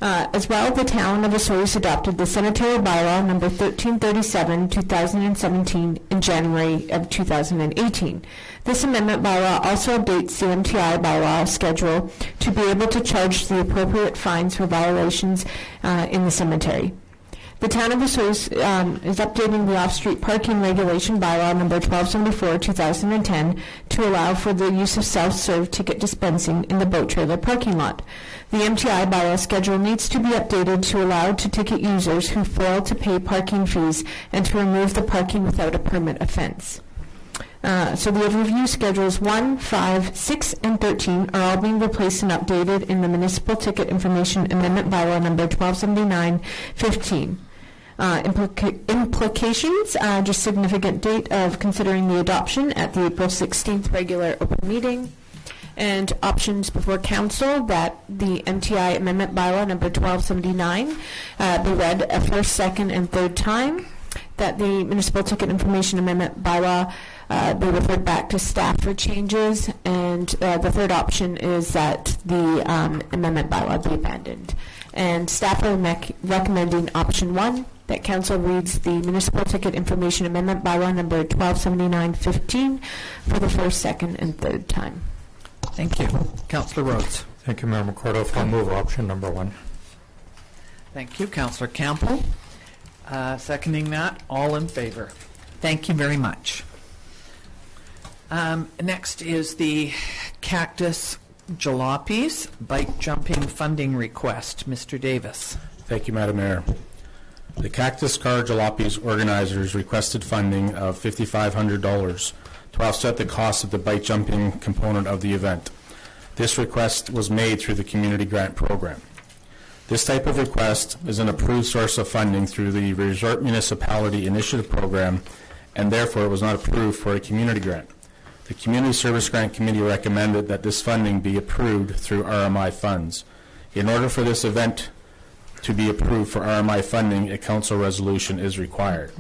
As well, the town of Osoyoos adopted the Cemetery Bylaw number 1337, 2017 in January of 2018. This amendment bylaw also updates the MTI bylaw schedule to be able to charge the appropriate fines for violations in the cemetery. The town of Osoyoos is updating the off-street parking regulation bylaw number 1274, 2010 to allow for the use of self-serve ticket dispensing in the boat trailer parking lot. The MTI bylaw schedule needs to be updated to allow to ticket users who fail to pay parking fees and to remove the parking without a permit offense. So the review schedules 1, 5, 6, and 13 are all being replaced and updated in the Municipal Ticket Information Amendment Bylaw number 1279, 15. Implications, just significant date of considering the adoption at the April 16th regular open meeting. And options before council, that the MTI Amendment Bylaw number 1279 be read a first, second, and third time. That the Municipal Ticket Information Amendment Bylaw be referred back to staff for changes. And the third option is that the Amendment Bylaw be abandoned. And staff are recommending option 1, that council reads the Municipal Ticket Information Amendment Bylaw number 1279-15 for the first, second, and third time. Thank you. Councillor Rhodes. Thank you, Mayor McCordoff. I'll move option number 1. Thank you. Councillor Campbell. Seconding that. All in favor. Thank you very much. Next is the Cactus Jalopies Bike Jumping Funding Request. Mr. Davis. Thank you, Madam Mayor. The Cactus Car Jalopies organizers requested funding of $5,500 to offset the cost of the bike jumping component of the event. This request was made through the community grant program. This type of request is an approved source of funding through the Resort Municipality Initiative Program, and therefore it was not approved for a community grant. The Community Service Grant Committee recommended that this funding be approved through RMI funds. In order for this event to be approved for RMI funding, a council resolution is required.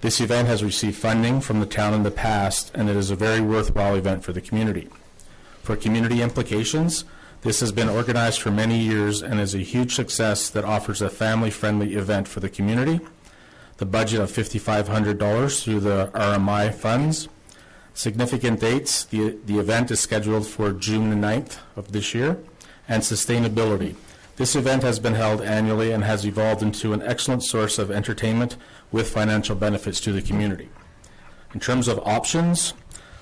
This event has received funding from the town in the past, and it is a very worthwhile event for the community. For community implications, this has been organized for many years and is a huge success that offers a family-friendly event for the community. The budget of $5,500 through the RMI funds. Significant dates, the event is scheduled for June the 9th of this year. And sustainability. This event has been held annually and has evolved into an excellent source of entertainment with financial benefits to the community. In terms of options,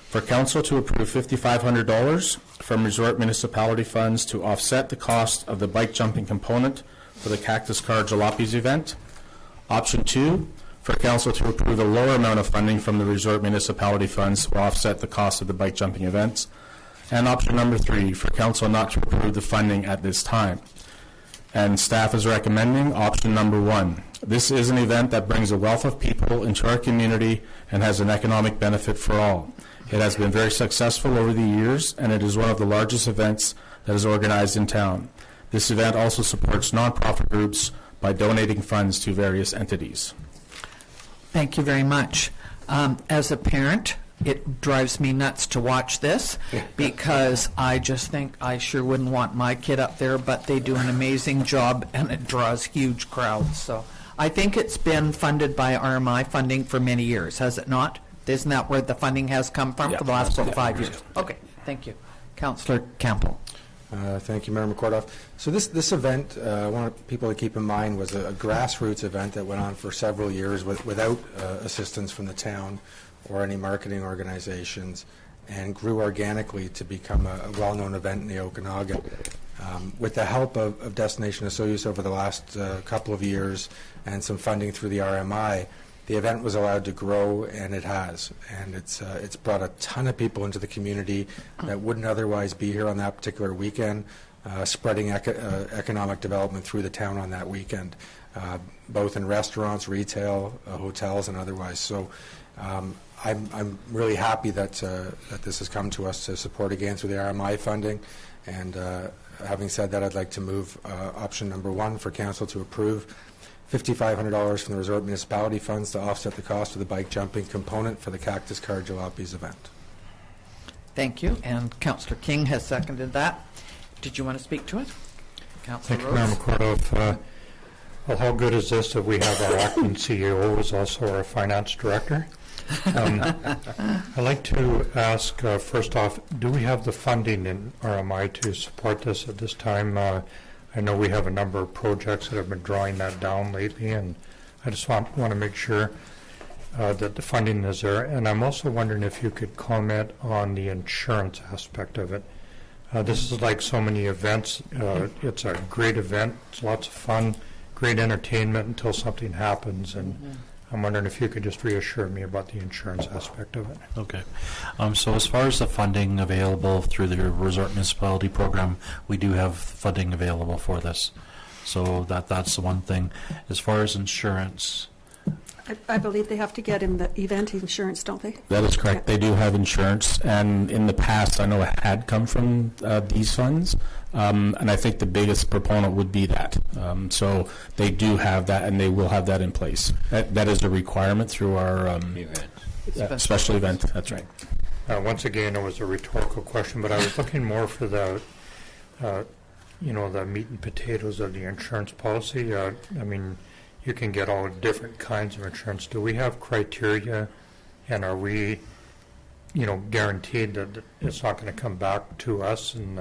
for council to approve $5,500 from resort municipality funds to offset the cost of the bike jumping component for the Cactus Car Jalopies event. Option 2, for council to approve a lower amount of funding from the resort municipality funds to offset the cost of the bike jumping events. And option number 3, for council not to approve the funding at this time. And staff is recommending option number 1. This is an event that brings a wealth of people into our community and has an economic benefit for all. It has been very successful over the years, and it is one of the largest events that is organized in town. This event also supports nonprofit groups by donating funds to various entities. Thank you very much. As a parent, it drives me nuts to watch this because I just think I sure wouldn't want my kid up there, but they do an amazing job and it draws huge crowds. So I think it's been funded by RMI funding for many years, has it not? Isn't that where the funding has come from for the last 5 years? Okay, thank you. Councillor Campbell. Thank you, Mayor McCordoff. So this event, I want people to keep in mind, was a grassroots event that went on for several years without assistance from the town or any marketing organizations, and grew organically to become a well-known event in the Okanagan. With the help of Destination Osoyoos over the last couple of years and some funding through the RMI, the event was allowed to grow, and it has. And it's brought a ton of people into the community that wouldn't otherwise be here on that particular weekend, spreading economic development through the town on that weekend, both in restaurants, retail, hotels, and otherwise. So I'm really happy that this has come to us to support again through the RMI funding. And having said that, I'd like to move option number 1 for council to approve $5,500 from the resort municipality funds to offset the cost of the bike jumping component for the Cactus Car Jalopies event. Thank you. And Councillor King has seconded that. Did you want to speak to it? Councillor Thank you, Mayor McCordoff. Well, how good is this that we have our acting CEO who's also our finance director? I'd like to ask, first off, do we have the funding in RMI to support this at this time? I know we have a number of projects that have been drawing that down lately, and I just want to make sure that the funding is there. And I'm also wondering if you could comment on the insurance aspect of it. This is like so many events. It's a great event. It's lots of fun, great entertainment until something happens. And I'm wondering if you could just reassure me about the insurance aspect of it. Okay. So as far as the funding available through the Resort Municipality Program, we do have funding available for this. So that's the one thing. As far as insurance, I believe they have to get in the event insurance, don't they? That is correct. They do have insurance, and in the past, I know it had come from these funds, and I think the biggest proponent would be that. So they do have that, and they will have that in place. That is a requirement through our special event. That's right. Once again, it was a rhetorical question, but I was looking more for the, the meat and potatoes of the insurance policy. I mean, you can get all different kinds of insurance. Do we have criteria, and are we, guaranteed that it's not going to come back to us and,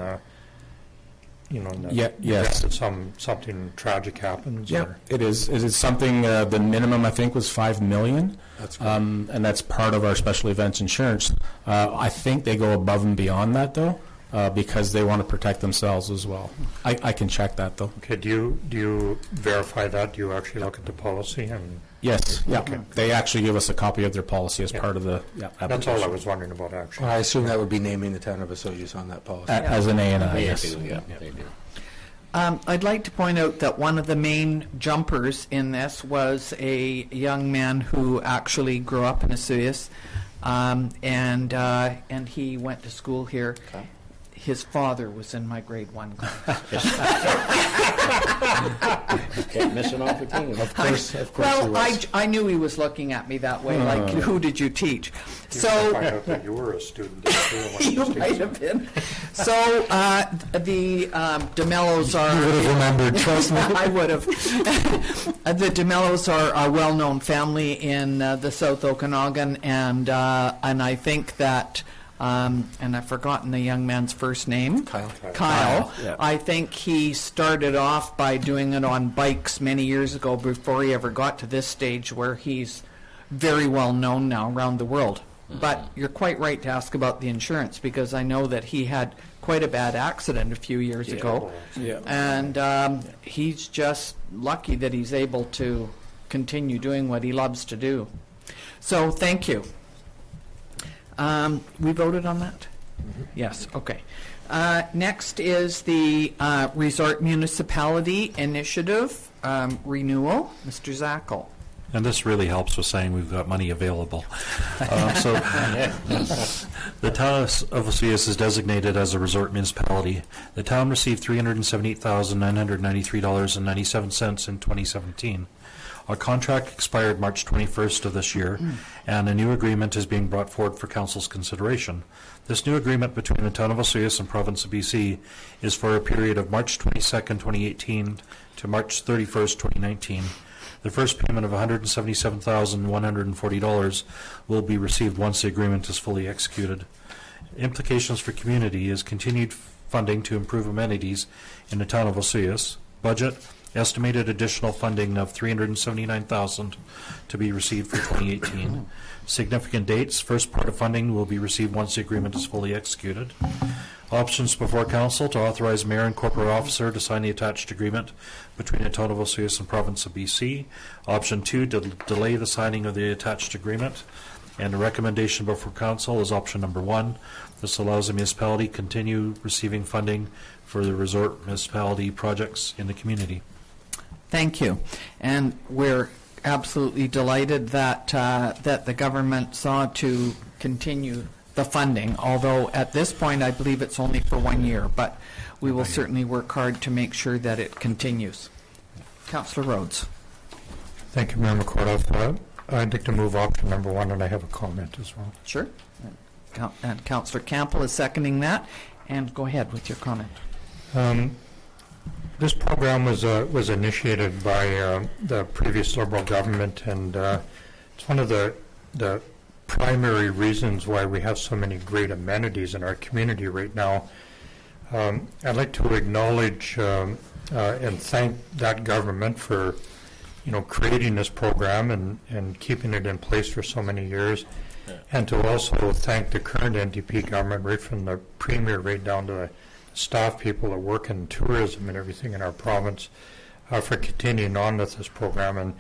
yes. that something tragic happens? Yeah, or? it is. It is something, the minimum, I think, was $5 million. That's good. And that's part of our special events insurance. I think they go above and beyond that, though, because they want to protect themselves as well. I can check that, though. Okay, do you verify that? Do you actually look at the policy? And Yes, yeah. Okay. They actually give us a copy of their policy as Yeah. part of the That's application. all I was wondering about, actually. Well, I assume that would be naming the town of Osoyoos on that policy. As an A&I, They yes. do, yeah, they do. I'd like to point out that one of the main jumpers in this was a young man who actually grew up in Osoyoos, and he went to school here. Okay. His father was in my grade 1 class. Can't miss an opportunity. Of course he Well, was. I knew he was looking at me that way, like, who did you teach? You So find out that you were a student at school when you you might have been. So the DeMellos are. You would have remembered, trust me. I would have. The DeMellos are a well-known family in the South Okanagan, and I think that. And I've forgotten the young man's first name. Kyle. Kyle. Yeah. I think he started off by doing it on bikes many years ago before he ever got to this stage where he's very well known now around the world. But you're quite right to ask about the insurance, because I know that he had quite a bad accident a few years ago. Yeah. And he's just lucky that he's able to continue doing what he loves to do. So thank you. We voted on that? Yes, okay. Next is the Resort Municipality Initiative renewal. Mr. Zackel. And this really helps with saying we've got money available. So the town of Osoyoos is designated as a resort municipality. The town received $378,993.97 in 2017. Our contract expired March 21st of this year, and a new agreement is being brought forward for council's consideration. This new agreement between the town of Osoyoos and province of BC is for a period of March 22nd, 2018 to March 31st, 2019. The first payment of $177,140 will be received once the agreement is fully executed. Implications for community is continued funding to improve amenities in the town of Osoyoos. Budget, estimated additional funding of $379,000 to be received for 2018. Significant dates, first part of funding will be received once the agreement is fully executed. Options before council to authorize mayor and corporate officer to sign the attached agreement between the town of Osoyoos and province of BC. Option 2, to delay the signing of the attached agreement. And the recommendation before council is option number 1. This allows the municipality to continue receiving funding for the resort municipality projects in the community. Thank you. And we're absolutely delighted that that the government saw to continue the funding, although at this point I believe it's only for 1 year, but we will certainly work hard to make sure that it continues. Councillor Rhodes. Thank you, Mayor McCorduff. I'd like to move option number 1, and I have a comment as well. Sure. And Councillor Campbell is seconding that. And go ahead with your comment. This program was initiated by the previous Liberal government, and it's one of the primary reasons why we have so many great amenities in our community right now. I'd like to acknowledge and thank that government for, creating this program and keeping it in place for so many years, and to also thank the current NDP government, right from the premier right down to the staff people that work in tourism and everything in our province, for continuing on with this program. And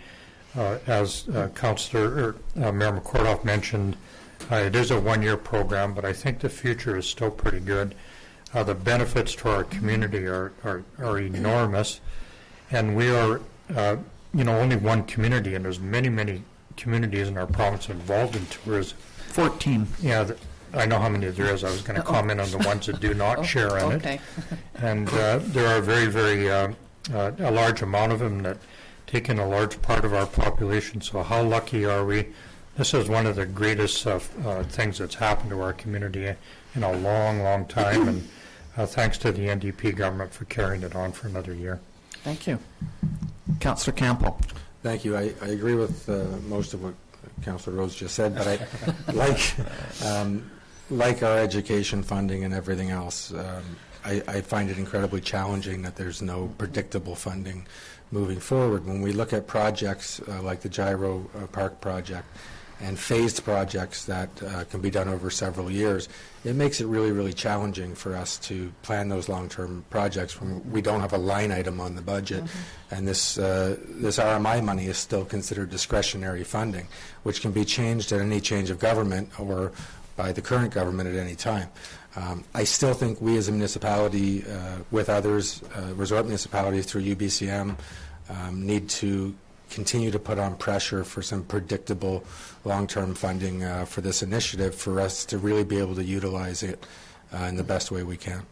as Councillor Mayor McCorduff mentioned, it is a 1-year program, but I think the future is still pretty good. The benefits to our community are enormous, and we are only one community, and there's many communities in our province involved in tourism. 14. Yeah, I know how many there is. I was going to comment on the ones that do not share in Okay. it. And there are very, very a large amount of them that take in a large part of our population. So how lucky are we? This is one of the greatest things that's happened to our community in a long, long time. And thanks to the NDP government for carrying it on for another year. Thank you. Councillor Campbell. Thank you. I agree with most of what Councillor Rose just said, but I like our education funding and everything else. I find it incredibly challenging that there's no predictable funding moving forward. When we look at projects like the Gyro Park project and phased projects that can be done over several years, it makes it really, really challenging for us to plan those long-term projects when we don't have a line item on the budget. And this RMI money is still considered discretionary funding, which can be changed at any change of government or by the current government at any time. I still think we as a municipality, with others, resort municipalities through UBCM, need to continue to put on pressure for some predictable long-term funding for this initiative for us to really be able to utilize it in the best way we can.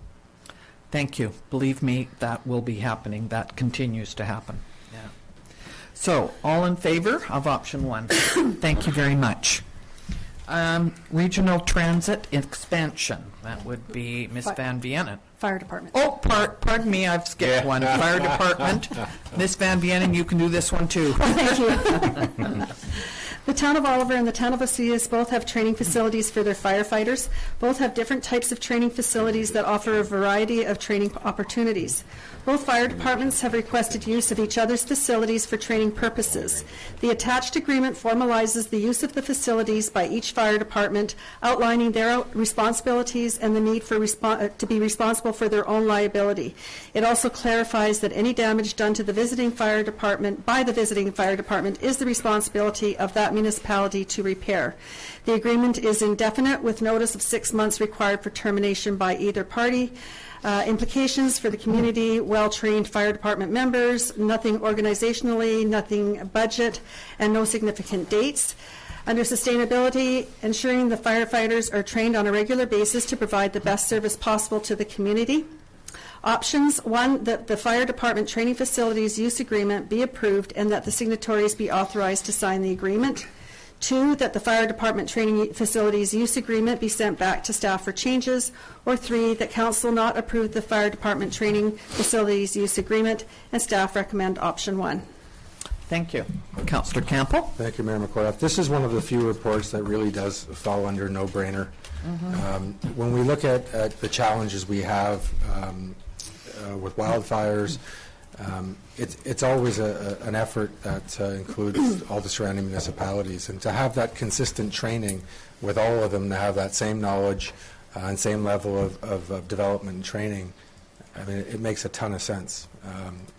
Thank you. Believe me, that will be happening. That continues to happen. Yeah. So, all in favor of option 1? Thank you very much. Regional transit expansion. That would be Ms. Van Vienen. Fire Department. Oh, pardon me, I've skipped one. Fire Department. Ms. Van Vienen, you can do this one too. Thank you. The town of Oliver and the town of Osoyoos both have training facilities for their firefighters. Both have different types of training facilities that offer a variety of training opportunities. Both fire departments have requested use of each other's facilities for training purposes. The attached agreement formalizes the use of the facilities by each fire department, outlining their responsibilities and the need for to be responsible for their own liability. It also clarifies that any damage done to the visiting fire department by the visiting fire department is the responsibility of that municipality to repair. The agreement is indefinite with notice of 6 months required for termination by either party. Implications for the community, well-trained fire department members, nothing organizationally, nothing budget, and no significant dates. Under sustainability, ensuring the firefighters are trained on a regular basis to provide the best service possible to the community. Options: 1, that the fire department training facilities use agreement be approved and that the signatories be authorized to sign the agreement. 2, that the fire department training facilities use agreement be sent back to staff for changes. Or 3, that council not approve the fire department training facilities use agreement, and staff recommend option 1. Thank you. Councillor Campbell. Thank you, Mayor McCormick. This is one of the few reports that really does fall under no-brainer. When we look at the challenges we have with wildfires, it's always an effort that includes all the surrounding municipalities, and to have that consistent training with all of them, to have that same knowledge and same level of development and training, I mean, it makes a ton of sense.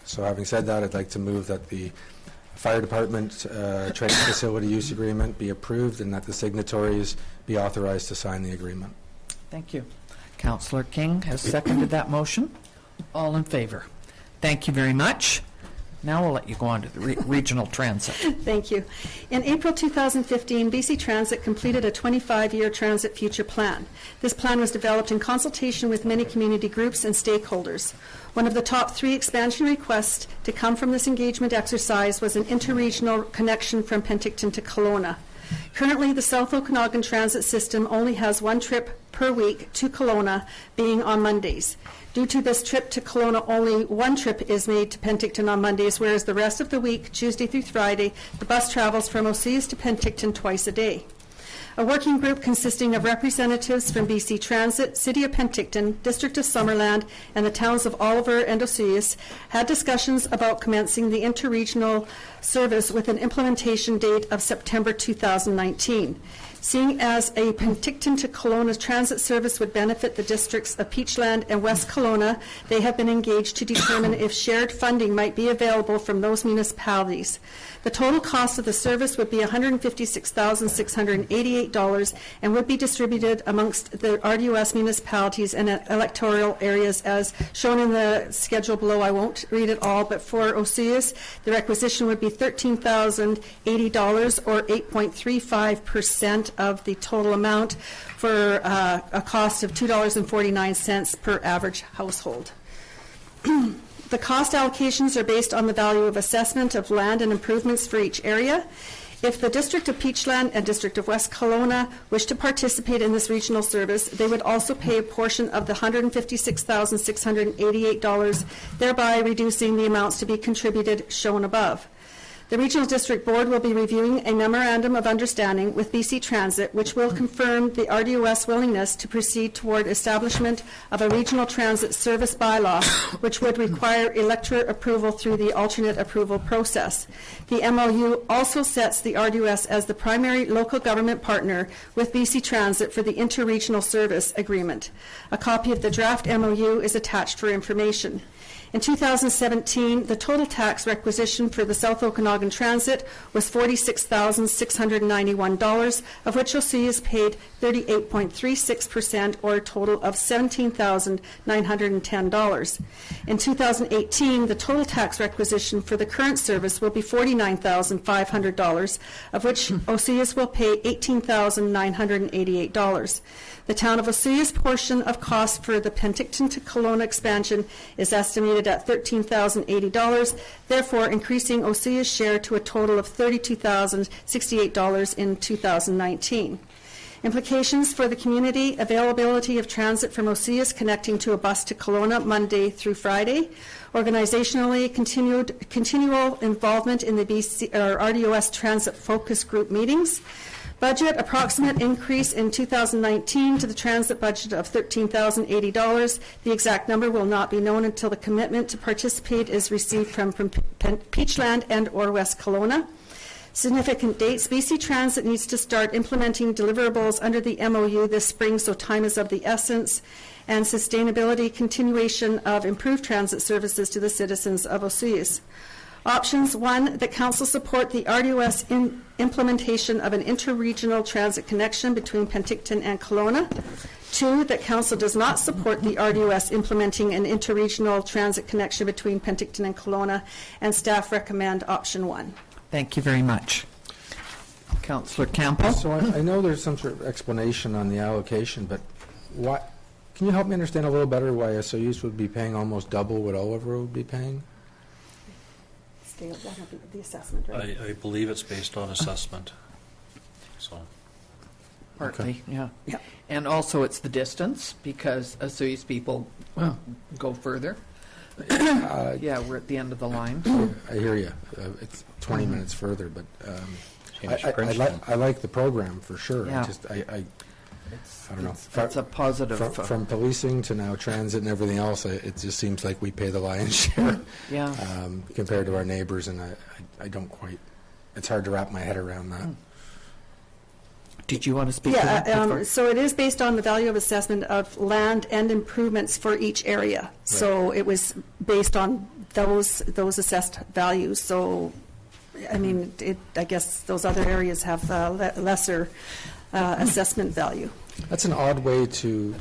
So having said that, I'd like to move that the fire department training facility use agreement be approved and that the signatories be authorized to sign the agreement. Thank you. Councillor King has seconded that motion. All in favor? Thank you very much. Now we'll let you go on to the regional transit. Thank you. In April 2015, BC Transit completed a 25-year transit future plan. This plan was developed in consultation with many community groups and stakeholders. One of the top 3 expansion requests to come from this engagement exercise was an interregional connection from Penticton to Kelowna. Currently, the South Okanagan Transit System only has 1 trip per week to Kelowna, being on Mondays. Due to this trip to Kelowna, only 1 trip is made to Penticton on Mondays, whereas the rest of the week, Tuesday through Friday, the bus travels from Osoyoos to Penticton twice a day. A working group consisting of representatives from BC Transit, City of Penticton, District of Summerland, and the towns of Oliver and Osoyoos had discussions about commencing the interregional service with an implementation date of September 2019. Seeing as a Penticton to Kelowna transit service would benefit the districts of Peachland and West Kelowna, they have been engaged to determine if shared funding might be available from those municipalities. The total cost of the service would be $156,688 and would be distributed amongst the RDOS municipalities and electoral areas as shown in the schedule below. I won't read it all, but for Oseas, the requisition would be $13,080 or 8.35% of the total amount for a cost of $2.49 per average household. The cost allocations are based on the value of assessment of land and improvements for each area. If the District of Peachland and District of West Kelowna wish to participate in this regional service, they would also pay a portion of the $156,688, thereby reducing the amounts to be contributed shown above. The Regional District Board will be reviewing a memorandum of understanding with BC Transit, which will confirm the RDOS willingness to proceed toward establishment of a regional transit service bylaw, which would require electorate approval through the alternate approval process. The MOU also sets the RDOS as the primary local government partner with BC Transit for the interregional service agreement. A copy of the draft MOU is attached for information. In 2017, the total tax requisition for the South Okanagan Transit was $46,691, of which Oseas paid 38.36%, or a total of $17,910. In 2018, the total tax requisition for the current service will be $49,500, of which Oseas will pay $18,988. The town of Osea's portion of cost for the Penticton to Kelowna expansion is estimated at $13,080, therefore increasing Osea's share to a total of $32,068 in 2019. Implications for the community: availability of transit from Oseas connecting to a bus to Kelowna Monday through Friday. Organizationally, continual involvement in the RDOS Transit Focus Group meetings. Budget: approximate increase in 2019 to the transit budget of $13,080. The exact number will not be known until the commitment to participate is received from Peachland and or West Kelowna. Significant dates: BC Transit needs to start implementing deliverables under the MOU this spring, so time is of the essence. And sustainability: continuation of improved transit services to the citizens of Oseas. Options: 1, that Council support the RDOS implementation of an interregional transit connection between Penticton and Kelowna. 2, that Council does not support the RDOS implementing an interregional transit connection between Penticton and Kelowna, and staff recommend option 1. Thank you very much. Councillor Campbell? So I know there's some sort of explanation on the allocation, but why? Can you help me understand a little better why SOUs would be paying almost double what Oliver would be paying? The assessment, right? I believe it's based on assessment. So, Partly, Okay. yeah. Yeah. And also it's the distance, because Oseas people go further. Yeah, we're at the end of the line. I hear you. It's 20 minutes further, but Same as I Princeton. like the program for sure. Yeah. I don't know. That's a positive. From policing to now transit and everything else, it just seems like we pay the lion's share Yeah. compared to our neighbors, and I don't quite. It's hard to wrap my head around that. Did you want to speak to that? before? So it is based on the value of assessment of land and improvements for each area. So it was based on those assessed values. So, I mean, I guess those other areas have lesser assessment value. That's an odd way to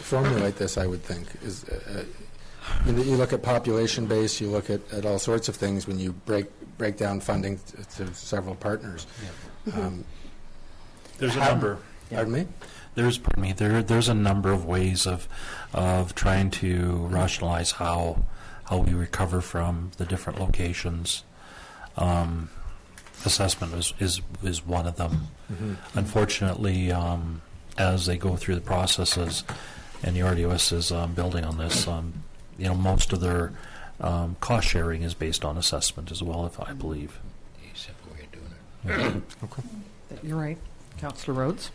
formulate this, I would think. Is you look at population base, you look at all sorts of things when you break down funding to several partners. yeah. There's a number. Pardon me? There's a number of ways of trying to rationalize how we recover from the different locations. Assessment is one of them. Mm-hmm. Unfortunately, as they go through the processes, and the RDOS is building on this, most of their cost sharing is based on assessment as well, if I believe. Simple way of doing it. Okay. You're right. Councillor Rhodes?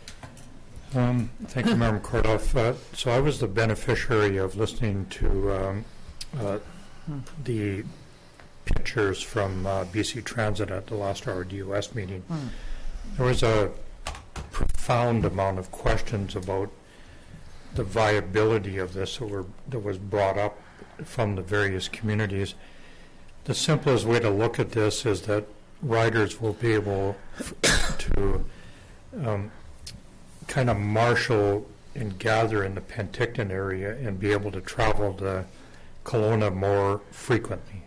Thank you, Member Kordoff. So I was the beneficiary of listening to the pictures from BC Transit at the last RDOS meeting. There was a profound amount of questions about the viability of this that was brought up from the various communities. The simplest way to look at this is that riders will be able to kind of marshal and gather in the Penticton area and be able to travel to Kelowna more frequently.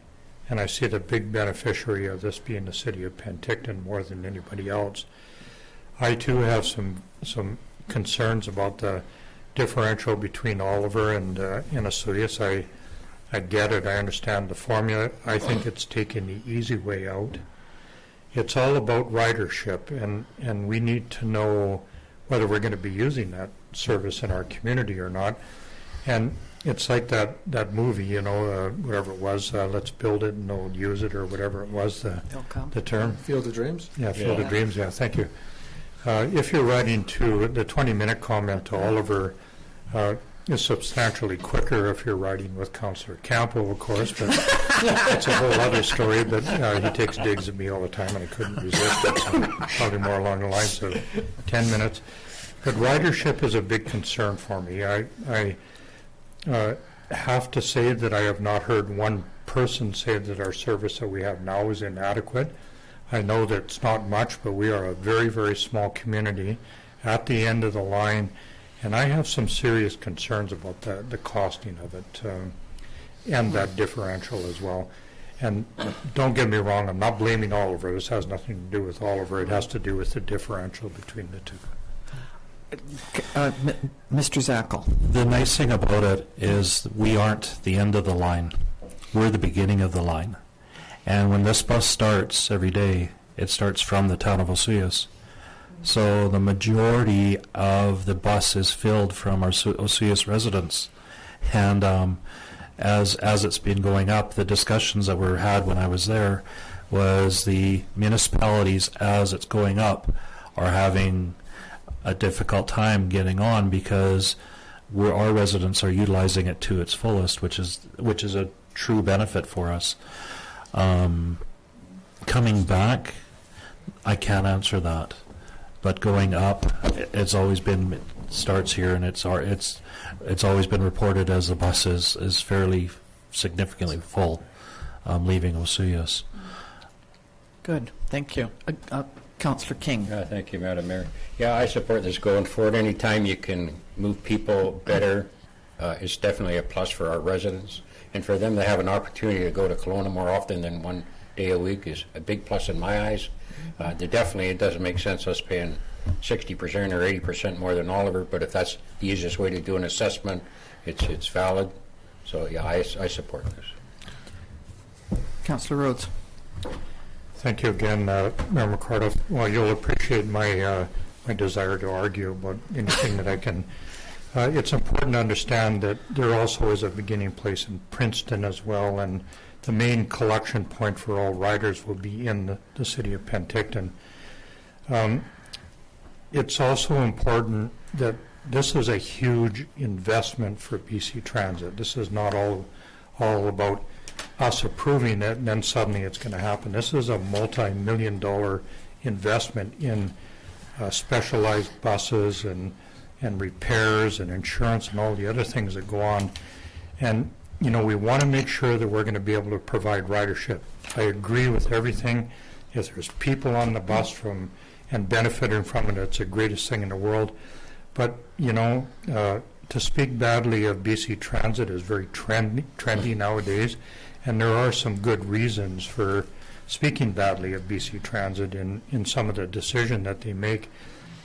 And I see the big beneficiary of this being the city of Penticton more than anybody else. I too have some concerns about the differential between Oliver and Osoyoos. I get it. I understand the formula. I think it's taking the easy way out. It's all about ridership, and we need to know whether we're going to be using that service in our community or not. And it's like that movie, whatever it was, Let's Build It and They'll Use It, or whatever it was, the term. Field of Dreams? Yeah, Field of Dreams, yeah, thank you. If you're writing to the 20-minute comment to Oliver, is substantially quicker if you're writing with Councillor Campbell, of course, but that's a whole other story. But he takes digs at me all the time, and I couldn't resist it. So probably more along the lines of 10 minutes. But ridership is a big concern for me. I have to say that I have not heard one person say that our service that we have now is inadequate. I know that it's not much, but we are a very, very small community at the end of the line. And I have some serious concerns about the costing of it and that differential as well. And don't get me wrong, I'm not blaming Oliver. This has nothing to do with Oliver. It has to do with the differential between the two. Mr. Zackel. The nice thing about it is we aren't the end of the line. We're the beginning of the line. And when this bus starts every day, it starts from the town of Osoyoos. So the majority of the bus is filled from our Osoyoos residents. And as it's been going up, the discussions that were had when I was there was the municipalities, as it's going up, are having a difficult time getting on because our residents are utilizing it to its fullest, which is a true benefit for us. Coming back, I can't answer that. But going up, it's always been, it starts here, and it's always been reported as the bus is fairly significantly full, leaving Osoyoos. Good, thank you. Councillor King. Thank you, Madam Mayor. Yeah, I support this going forward. Anytime you can move people better, it's definitely a plus for our residents. And for them to have an opportunity to go to Kelowna more often than one day a week is a big plus in my eyes. It doesn't make sense us paying 60% or 80% more than Oliver, but if that's the easiest way to do an assessment, it's valid. So yeah, I support this. Councillor Rhodes. Thank you again, Mayor McCarty. Well, you'll appreciate my desire to argue about anything that I can. It's important to understand that there also is a beginning place in Princeton as well, and the main collection point for all riders will be in the city of Penticton. It's also important that this is a huge investment for BC Transit. This is not all about us approving it and then suddenly it's going to happen. This is a multi-million-dollar investment in specialized buses and repairs and insurance and all the other things that go on. And we want to make sure that we're going to be able to provide ridership. I agree with everything. If there's people on the bus and benefiting from it, it's the greatest thing in the world. But, to speak badly of BC Transit is very trendy nowadays, and there are some good reasons for speaking badly of BC Transit in some of the decision that they make.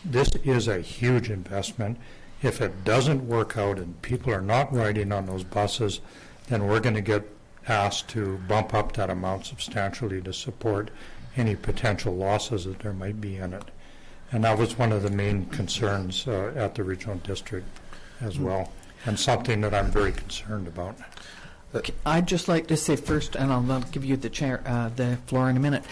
This is a huge investment. If it doesn't work out and people are not riding on those buses, then we're going to get asked to bump up that amount substantially to support any potential losses that there might be in it. And that was one of the main concerns at the regional district as well, and something that I'm very concerned about. I'd just like to say first, and I'll give you the floor in a minute.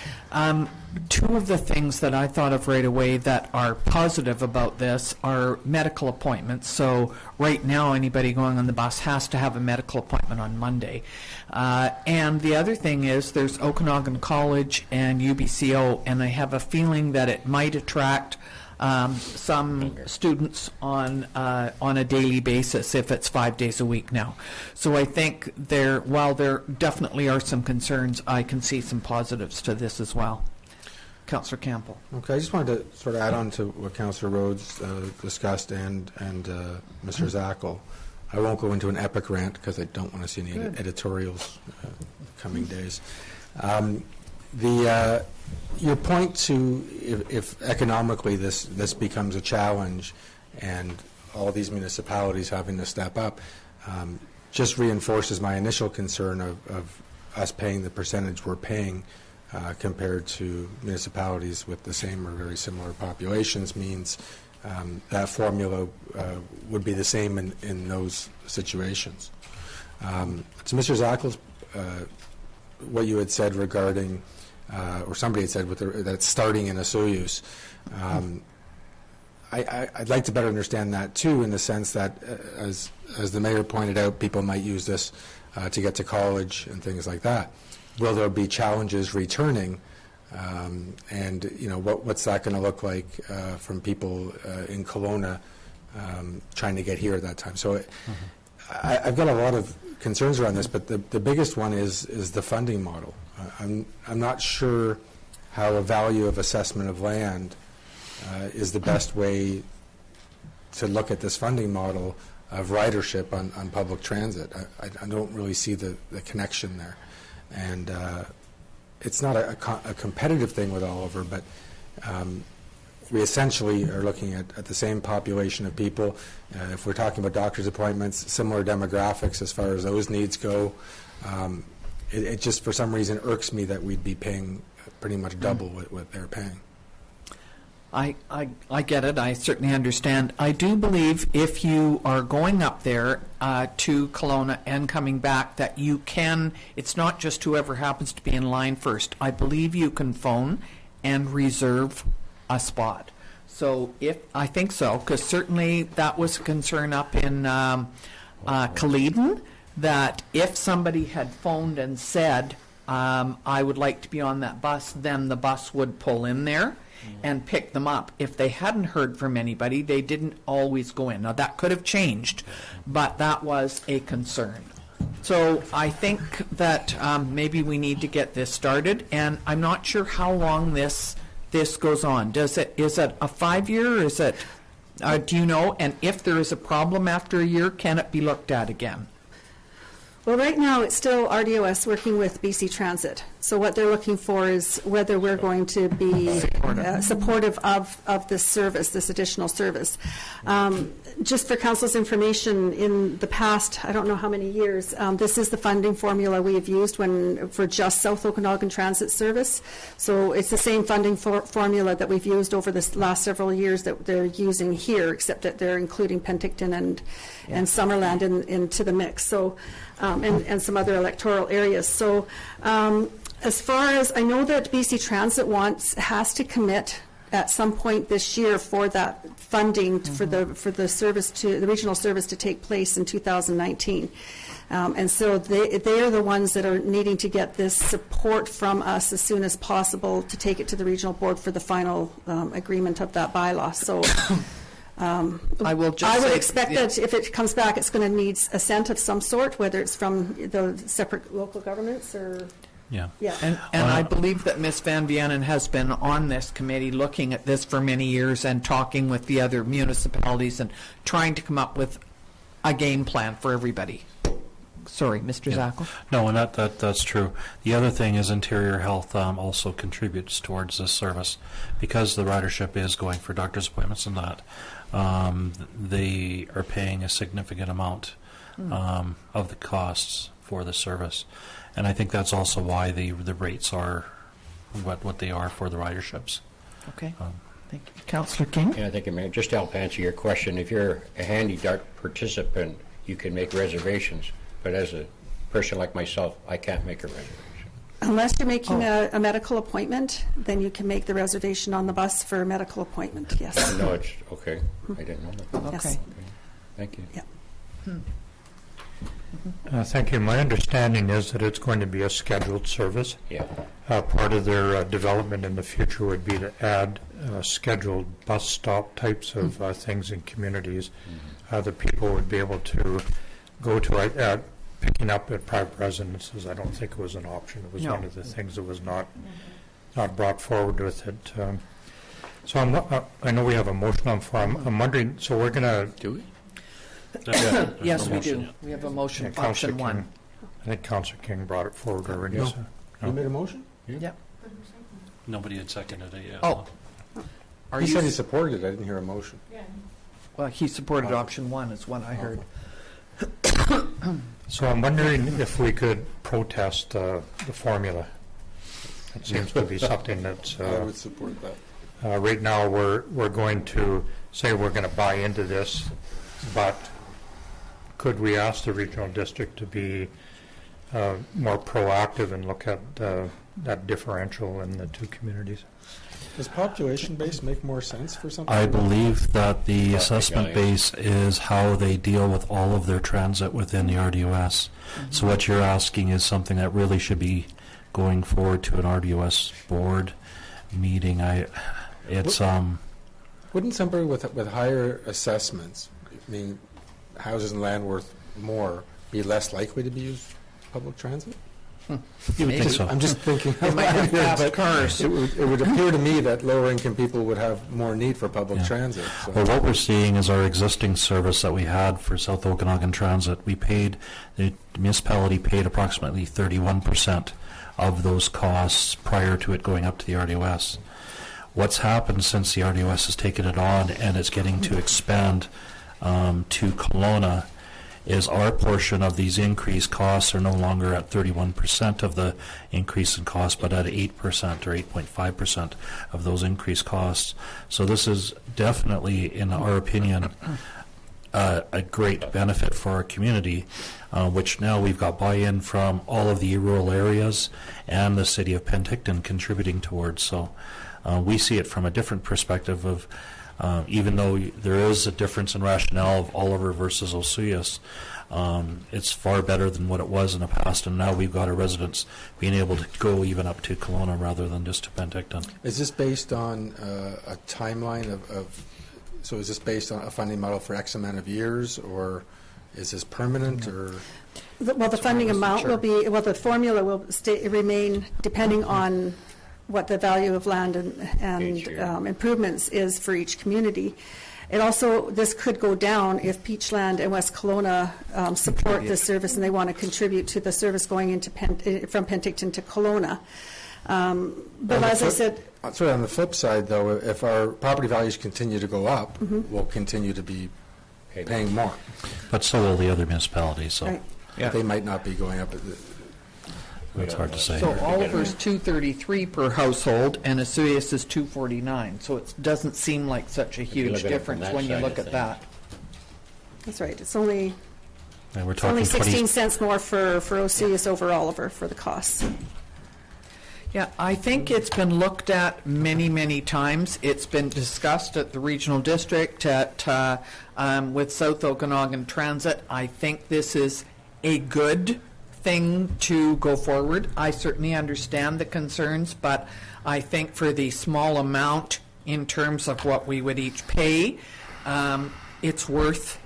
Two of the things that I thought of right away that are positive about this are medical appointments. So right now, anybody going on the bus has to have a medical appointment on Monday. And the other thing is there's Okanagan College and UBCO, and I have a feeling that it might attract some students on a daily basis if it's 5 days a week now. So I think while there definitely are some concerns, I can see some positives to this as well. Councillor Campbell. Okay, I just wanted to sort of add on to what Councillor Rhodes discussed and Mr. Zackel. I won't go into an epic rant because I don't want to see any editorials coming days. Your point to if economically this becomes a challenge and all these municipalities having to step up, just reinforces my initial concern of us paying the percentage we're paying compared to municipalities with the same or very similar populations means that formula would be the same in those situations. To Mr. Zackel's, what you had said regarding, or somebody had said that it's starting in a Soyuz, I'd like to better understand that too, in the sense that, as the mayor pointed out, people might use this to get to college and things like that. Will there be challenges returning? And what's that going to look like from people in Kelowna trying to get here at that time? So I've got a lot of concerns around this, but the biggest one is the funding model. I'm not sure how a value of assessment of land is the best way to look at this funding model of ridership on public transit. I don't really see the connection there. And it's not a competitive thing with Oliver, but we essentially are looking at the same population of people. If we're talking about doctor's appointments, similar demographics as far as those needs go. It just, for some reason, irks me that we'd be paying pretty much double what they're paying. I get it. I certainly understand. I do believe if you are going up there to Kelowna and coming back, that you can, it's not just whoever happens to be in line first. I believe you can phone and reserve a spot. So I think so, because certainly that was a concern up in Caledon, that if somebody had phoned and said, I would like to be on that bus, then the bus would pull in there and pick them up. If they hadn't heard from anybody, they didn't always go in. Now, that could have changed, but that was a concern. So I think that maybe we need to get this started, and I'm not sure how long this goes on. Is it a 5-year, or is it, do you know, and if there is a problem after a year, can it be looked at again? Well, right now, it's still RDOS working with BC Transit. So what they're looking for is whether we're going to be supportive of this service, this additional service. Just for Council's information, in the past, I don't know how many years, this is the funding formula we have used for just South Okanagan Transit Service. So it's the same funding formula that we've used over the last several years that they're using here, except that they're including Penticton and Summerland into the mix. So and some other electoral areas. So as far as I know, that BC Transit has to commit at some point this year for that funding for the service the regional service to take place in 2019. And so they are the ones that are needing to get this support from us as soon as possible to take it to the regional board for the final agreement of that bylaw. So I would expect that if it comes back, it's going to need assent of some sort, whether it's from the separate local governments or... Yeah. And I believe that Ms. Van Vianen has been on this committee looking at this for many years and talking with the other municipalities and trying to come up with a game plan for everybody. Sorry, Mr. Zackel? No, and that's true. The other thing is Interior Health also contributes towards this service because the ridership is going for doctor's appointments and that. They are paying a significant amount of the costs for the service. And I think that's also why the rates are what they are for the riderships. Okay. Thank you. Councillor King? Yeah, thank you, Mayor. Just to help answer your question, if you're a handy-dart participant, you can make reservations. But as a person like myself, I can't make a reservation. Unless you're making a medical appointment, then you can make the reservation on the bus for a medical appointment, yes. No, it's okay. I didn't know that. Yes. Okay. Thank you. Yeah. Thank you. My understanding is that it's going to be a scheduled service. Yeah. Part of their development in the future would be to add scheduled bus stop types of things in communities that people would be able to go to. Picking up at private residences, I don't think it was an option. It was No. one of the things that was not brought forward with it. So I know we have a motion on floor. I'm wondering, so we're going to... Do we? Yes, we do. We have a motion, option one. I think Councillor King brought it forward already. No. so- You made a motion? Yep. Nobody had seconded it yet. Oh. Are He said he you, supported it. I didn't hear a motion. well, he supported option one is what I heard. So I'm wondering if we could protest the formula. It seems to be something that's, I would support that. right now, we're going to say we're going to buy into this, but could we ask the regional district to be more proactive and look at that differential in the two communities? Does population base make more sense for something? I believe that the Yeah, assessment yeah. base is how they deal with all of their transit within the RDOS. So what you're asking is something that really should be going forward to an RDOS board meeting. Wouldn't somebody with higher assessments, I mean, houses and land worth more, be less likely to be used public transit? You would think so. I'm just thinking. They might have here, fast but cars. It would appear to me that lower income people would have more need for public Yeah. transit. So. Well, what we're seeing is our existing service that we had for South Okanagan Transit, the municipality paid approximately 31% of those costs prior to it going up to the RDOS. What's happened since the RDOS has taken it on and it's getting to expand to Kelowna is our portion of these increased costs are no longer at 31% of the increase in cost, but at 8% or 8.5% of those increased costs. So this is definitely, in our opinion, a great benefit for our community, which now we've got buy-in from all of the rural areas and the city of Penticton contributing towards. So we see it from a different perspective of even though there is a difference in rationale of Oliver versus Osuyas, it's far better than what it was in the past, and now we've got our residents being able to go even up to Kelowna rather than just to Penticton. Is this based on a timeline so is this based on a funding model for X amount of years, or is this permanent, or? Well, the funding amount will be, the formula will remain depending on what the value of land and Each year. improvements is for each community. It also, this could go down if Peachland and West Kelowna support this service and they want to contribute to the service going into from Penticton to Kelowna. But as I said, Sorry, on the flip side, though, if our property values continue to go up, we'll continue to be paying more. But so will the other municipalities, so right. But they might not be going up. it's hard to say. So Oliver's $233 per household, and Osuyas is $249. So it doesn't seem like such a you huge look at it from difference that when you side look of at things. that. That's right. It's only And we're It's only talking 16 cents more for Osuyas over Oliver for the costs. Yeah, I think it's been looked at many, many times. It's been discussed at the regional district, with South Okanagan Transit. I think this is a good thing to go forward. I certainly understand the concerns, but I think for the small amount in terms of what we would each pay, it's worth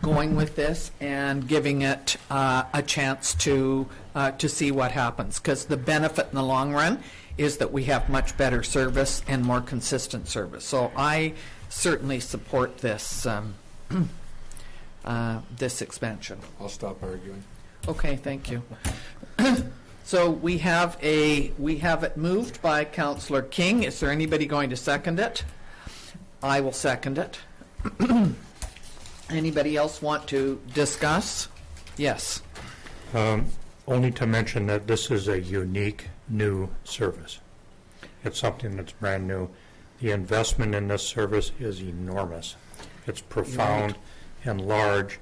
going with this and giving it a chance to see what happens, because the benefit in the long run is that we have much better service and more consistent service. So I certainly support this this expansion. I'll stop arguing. Okay, thank you. So we have it moved by Councillor King. Is there anybody going to second it? I will second it. Anybody else want to discuss? Yes. Only to mention that this is a unique new service. It's something that's brand new. The investment in this service is enormous. It's profound and large,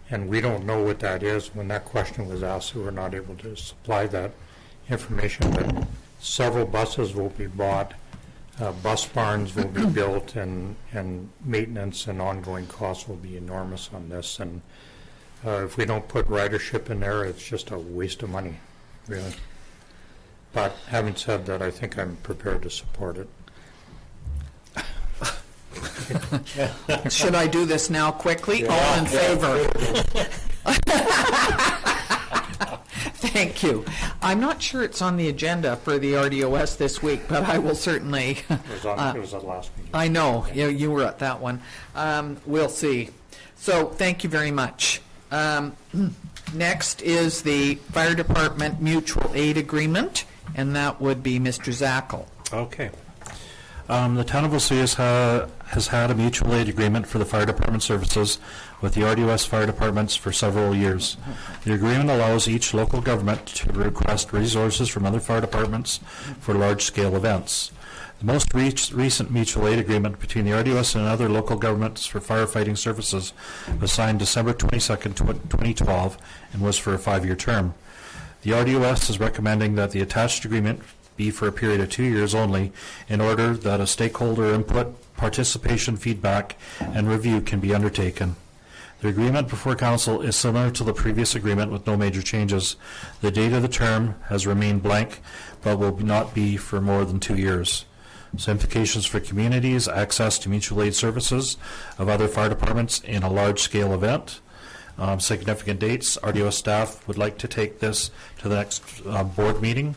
and we don't know what that is. When that question was asked, we were not able to supply that information, but several buses will be bought, bus barns will be built, and maintenance and ongoing costs will be enormous on this. And If we don't put ridership in there, it's just a waste of money, really. But having said that, I think I'm prepared to support it. Should I do this now quickly? All in favor? Thank you. I'm not sure it's on the agenda for the RDOS this week, but I will certainly. It was at last meeting. I know, you were at that one. We'll see. So, thank you very much. Next is the Fire Department Mutual Aid Agreement, and that would be Mr. Zackel. Okay. The town of Vesuvius has had a mutual aid agreement for the fire department services with the RDOS fire departments for several years. The agreement allows each local government to request resources from other fire departments for large-scale events. The most recent mutual aid agreement between the RDOS and other local governments for firefighting services was signed December 22nd, 2012, and was for a 5-year term. The RDOS is recommending that the attached agreement be for a period of 2 years only, in order that a stakeholder input, participation, feedback, and review can be undertaken. The agreement before council is similar to the previous agreement with no major changes. The date of the term has remained blank, but will not be for more than 2 years. So implications for communities, access to mutual aid services of other fire departments in a large-scale event. Significant dates, RDOS staff would like to take this to the next board meeting.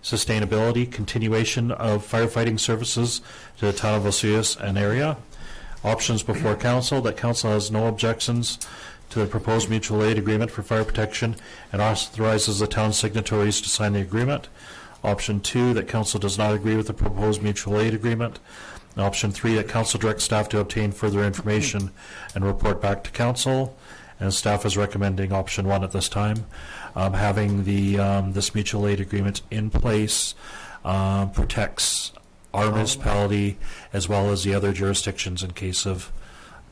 Sustainability, continuation of firefighting services to the town of Vesuvius and area. Options before council, that council has no objections to the proposed mutual aid agreement for fire protection and authorizes the town signatories to sign the agreement. Option 2, that council does not agree with the proposed mutual aid agreement. And Option 3, that council directs staff to obtain further information and report back to council. And staff is recommending option 1 at this time. Having the this mutual aid agreement in place protects our municipality as well as the other jurisdictions in case of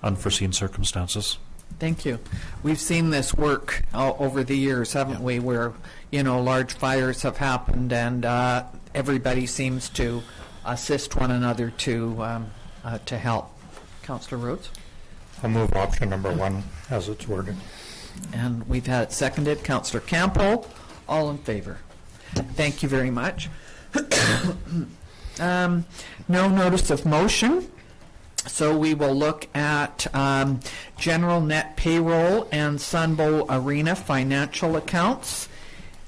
unforeseen circumstances. Thank you. We've seen this work over the years, haven't we, where, large fires have happened and everybody seems to assist one another to help. Councillor Rhodes? I'll move option number 1 as it's worded. And we've had it seconded. Councillor Campo, all in favor. Thank you very much. No notice of motion, so we will look at general net payroll and Sunbow Arena financial accounts.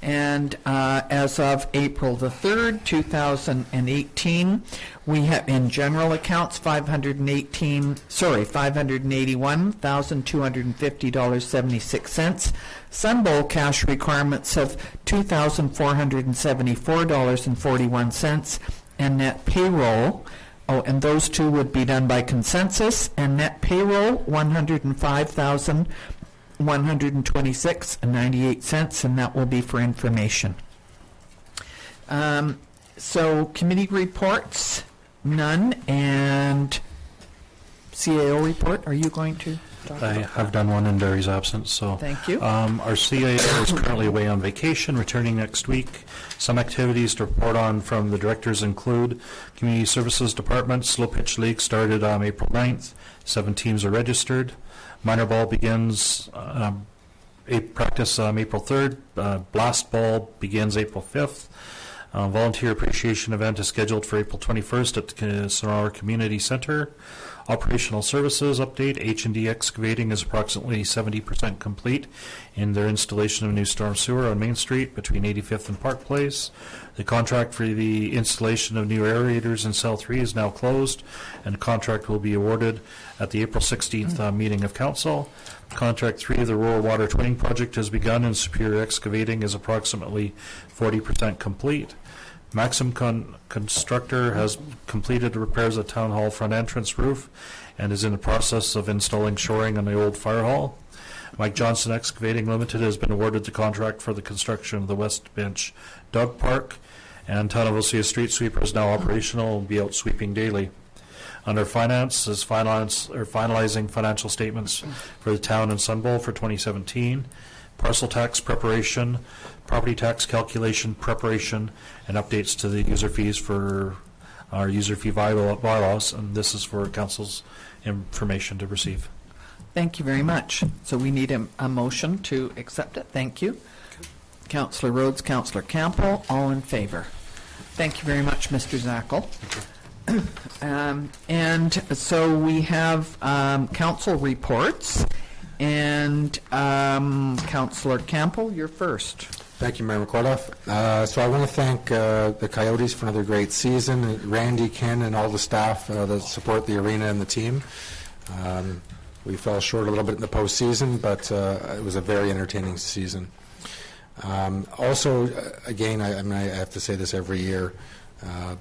And as of April the 3rd, 2018, we have in general accounts $581,250.76. Sunbow cash requirements of $2,474.41, and net payroll. Oh, and those two would be done by consensus. And net payroll $105,126.98, and that will be for information. So committee reports, none, and CAO report, are you going to talk I about have done one in Barry's absence, so. Thank you. Our CAO is currently away on vacation, returning next week. Some activities to report on from the directors include Community Services Department, Slow Pitch League started on April 9th. 7 teams are registered. Minor ball begins practice April 3rd. Blast ball begins April 5th. Volunteer appreciation event is scheduled for April 21st at the Sonora Community Center. Operational services update. H&D Excavating is approximately 70% complete in their installation of a new storm sewer on Main Street between 85th and Park Place. The contract for the installation of new aerators in Cell 3 is now closed, and the contract will be awarded at the April 16th meeting of Council. Contract 3 of the Rural Water Twinning Project has begun, and Superior Excavating is approximately 40% complete. Maxim Constructor has completed the repairs at Town Hall front entrance roof and is in the process of installing shoring on the old fire hall. Mike Johnson Excavating Limited has been awarded the contract for the construction of the West Bench Dog Park, and Town of Osea Street Sweeper is now operational and will be out sweeping daily. Under Finance is finalizing financial statements for the town and Sunbow for 2017. Parcel tax preparation, property tax calculation preparation, and updates to the user fees for our user fee bylaws, and this is for council's information to receive. Thank you very much. So we need a motion to accept it. Thank you. Councillor Rhodes, Councillor Campbell, all in favor. Thank you very much, Mr. Zackel. And so we have council reports, and Councillor Campbell, you're first. Thank you, Mayor McCordoff. So I want to thank the Coyotes for another great season, Randy, Ken, and all the staff that support the arena and the team. We fell short a little bit in the postseason, but it was a very entertaining season. Also, again, I have to say this every year,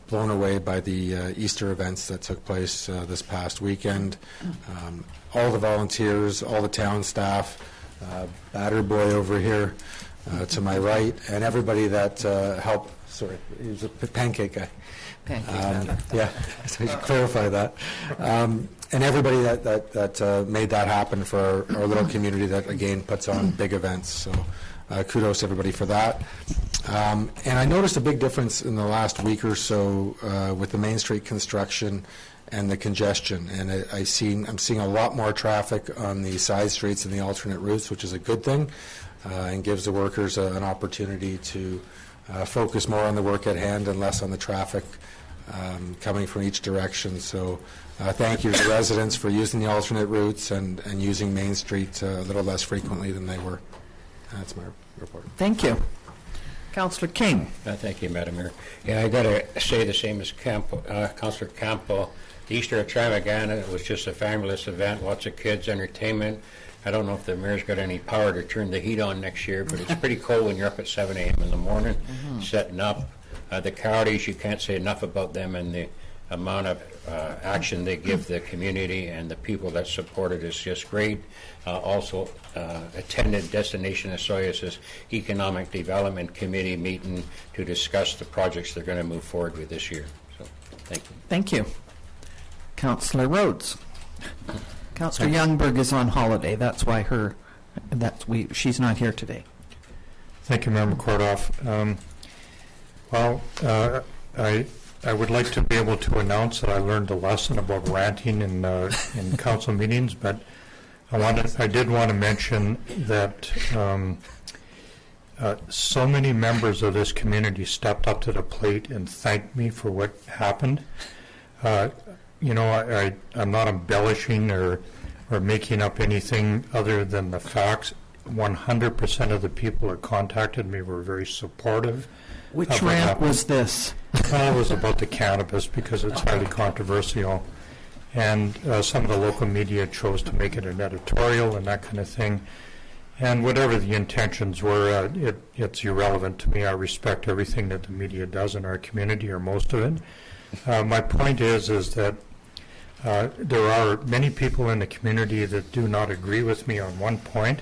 blown away by the Easter events that took place this past weekend. All the volunteers, all the town staff, Batter Boy over here to my right, and everybody that helped. Sorry, he was a pancake guy. Yeah, so I should clarify that. And everybody that made that happen for our little community that, again, puts on big events. So kudos to everybody for that. And I noticed a big difference in the last week or so with the Main Street construction and the congestion. And I'm seeing a lot more traffic on the side streets and the alternate routes, which is a good thing, and gives the workers an opportunity to focus more on the work at hand and less on the traffic coming from each direction. So thank you to the residents for using the alternate routes and using Main Street a little less frequently than they were. That's my report. Thank you. Councillor King. Thank you, Madam Mayor. Yeah, I got to say the same as Councillor Campbell. The Easter Extravaganza was just a fabulous event, lots of kids, entertainment. I don't know if the mayor's got any power to turn the heat on next year, but it's pretty cold when you're up at 7 a.m. in the morning, setting up. The Coyotes, you can't say enough about them, and the amount of action they give the community and the people that support it is just great. Also attended Destination Osoyo's Economic Development Committee meeting to discuss the projects they're going to move forward with this year. So, thank you. Thank you. Councillor Rhodes. Councillor Youngberg is on holiday. That's why she's not here today. Thank you, Member Kordoff. I would like to be able to announce that I learned a lesson about ranting in council meetings, but I did want to mention that so many members of this community stepped up to the plate and thanked me for what happened. I'm not embellishing or making up anything other than the facts. 100% of the people that contacted me were very supportive. Which rant was this? It was about the cannabis because it's highly controversial. And some of the local media chose to make it an editorial and that kind of thing. And whatever the intentions were, it's irrelevant to me. I respect everything that the media does in our community, or most of it. My point is that there are many people in the community that do not agree with me on one point,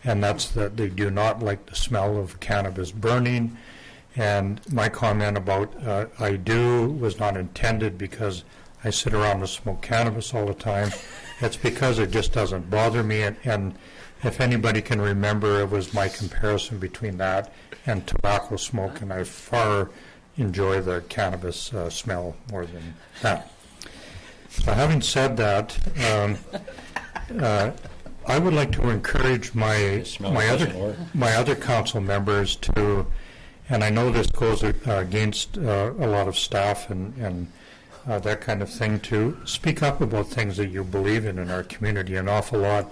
and that's that they do not like the smell of cannabis burning. And my comment about I do was not intended because I sit around and smoke cannabis all the time. It's because it just doesn't bother me. And if anybody can remember, it was my comparison between that and tobacco smoke, and I far enjoy the cannabis smell more than that. So having said that, I would like to encourage my other council members to, and I know this goes against a lot of staff and that kind of thing, to speak up about things that you believe in our community an awful lot.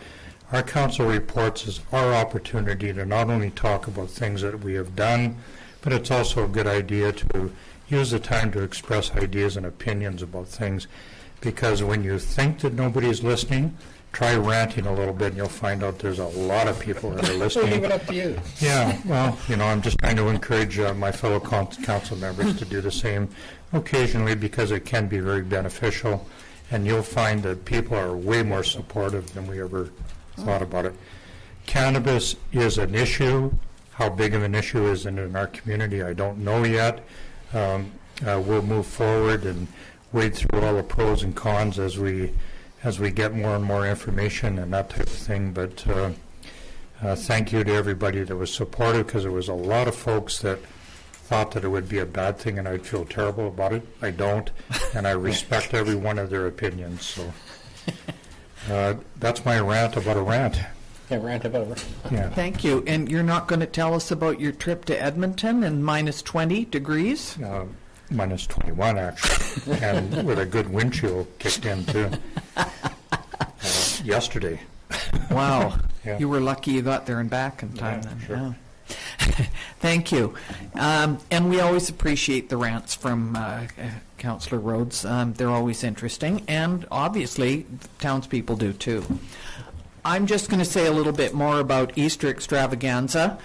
Our council reports is our opportunity to not only talk about things that we have done, but it's also a good idea to use the time to express ideas and opinions about things, because when you think that nobody's listening, try ranting a little bit and you'll find out there's a lot of people that are listening. We'll leave it up to you. Yeah, well, I'm just trying to encourage my fellow council members to do the same occasionally, because it can be very beneficial, and you'll find that people are way more supportive than we ever thought about it. Cannabis is an issue. How big of an issue is it in our community, I don't know yet. We'll move forward and wade through all the pros and cons as we get more and more information and that type of thing. But thank you to everybody that was supportive, because there was a lot of folks that thought that it would be a bad thing and I'd feel terrible about it. I don't, and I respect every one of their opinions. So That's my rant about a rant. Yeah, rant about it. Yeah. Thank you. And you're not going to tell us about your trip to Edmonton and minus 20 degrees? Minus 21, actually, and with a good wind chill kicked in, too, yesterday. Wow. Yeah. You were lucky you got there and back in time then. Sure. Yeah. Thank you. And we always appreciate the rants from Councillor Rhodes. They're always interesting, and obviously townspeople do too. I'm just going to say a little bit more about Easter Extravaganza.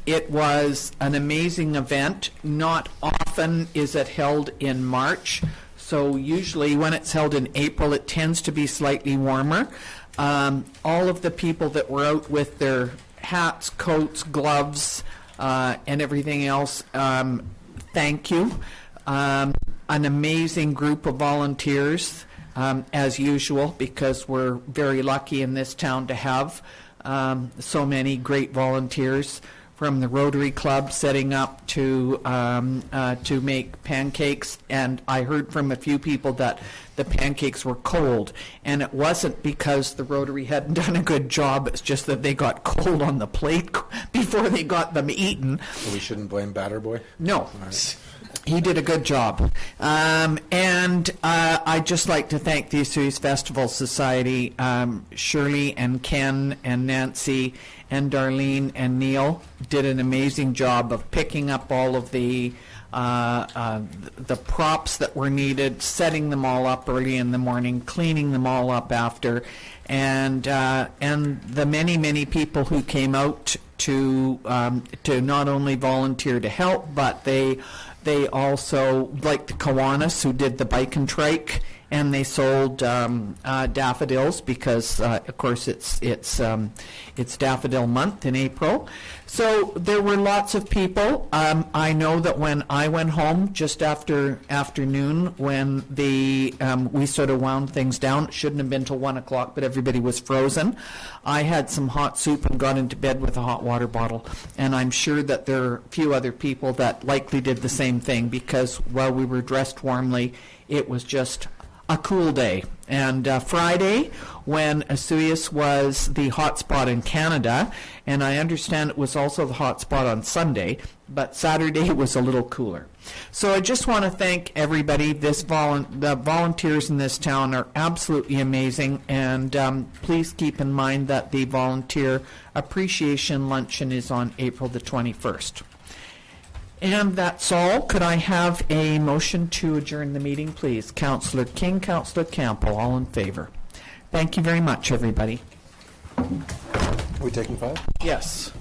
It was an amazing event. Not often is it held in March, so usually when it's held in April it tends to be slightly warmer. All of the people that were out with their hats, coats, gloves, and everything else, thank you. An amazing group of volunteers, as usual, because we're very lucky in this town to have so many great volunteers, from the Rotary Club setting up to make pancakes. And I heard from a few people that the pancakes were cold, and it wasn't because the Rotary hadn't done a good job. It's just that they got cold on the plate before they got them eaten. So we shouldn't blame Batter Boy? No. All right. He did a good job. And I'd just like to thank the Osoyoos Festival Society, Shirley and Ken and Nancy and Darlene and Neil did an amazing job of picking up all of the props that were needed, setting them all up early in the morning, cleaning them all up after, and the many people who came out to not only volunteer to help, but they also, like the Kiwanis, who did the bike and trike, and they sold daffodils because, of course, it's daffodil month in April. So there were lots of people. I know that when I went home just after afternoon, when we sort of wound things down, it shouldn't have been till 1 o'clock, but everybody was frozen. I had some hot soup and got into bed with a hot water bottle. And I'm sure that there are a few other people that likely did the same thing, because while we were dressed warmly, it was just a cool day. And Friday, when Osoyoos was the hotspot in Canada, and I understand it was also the hotspot on Sunday, but Saturday was a little cooler. So I just want to thank everybody. The volunteers in this town are absolutely amazing, and please keep in mind that the Volunteer Appreciation Luncheon is on April the 21st. And that's all. Could I have a motion to adjourn the meeting, please? Councillor King, Councillor Campbell, all in favor. Thank you very much, everybody. Are we taking 5? Yes.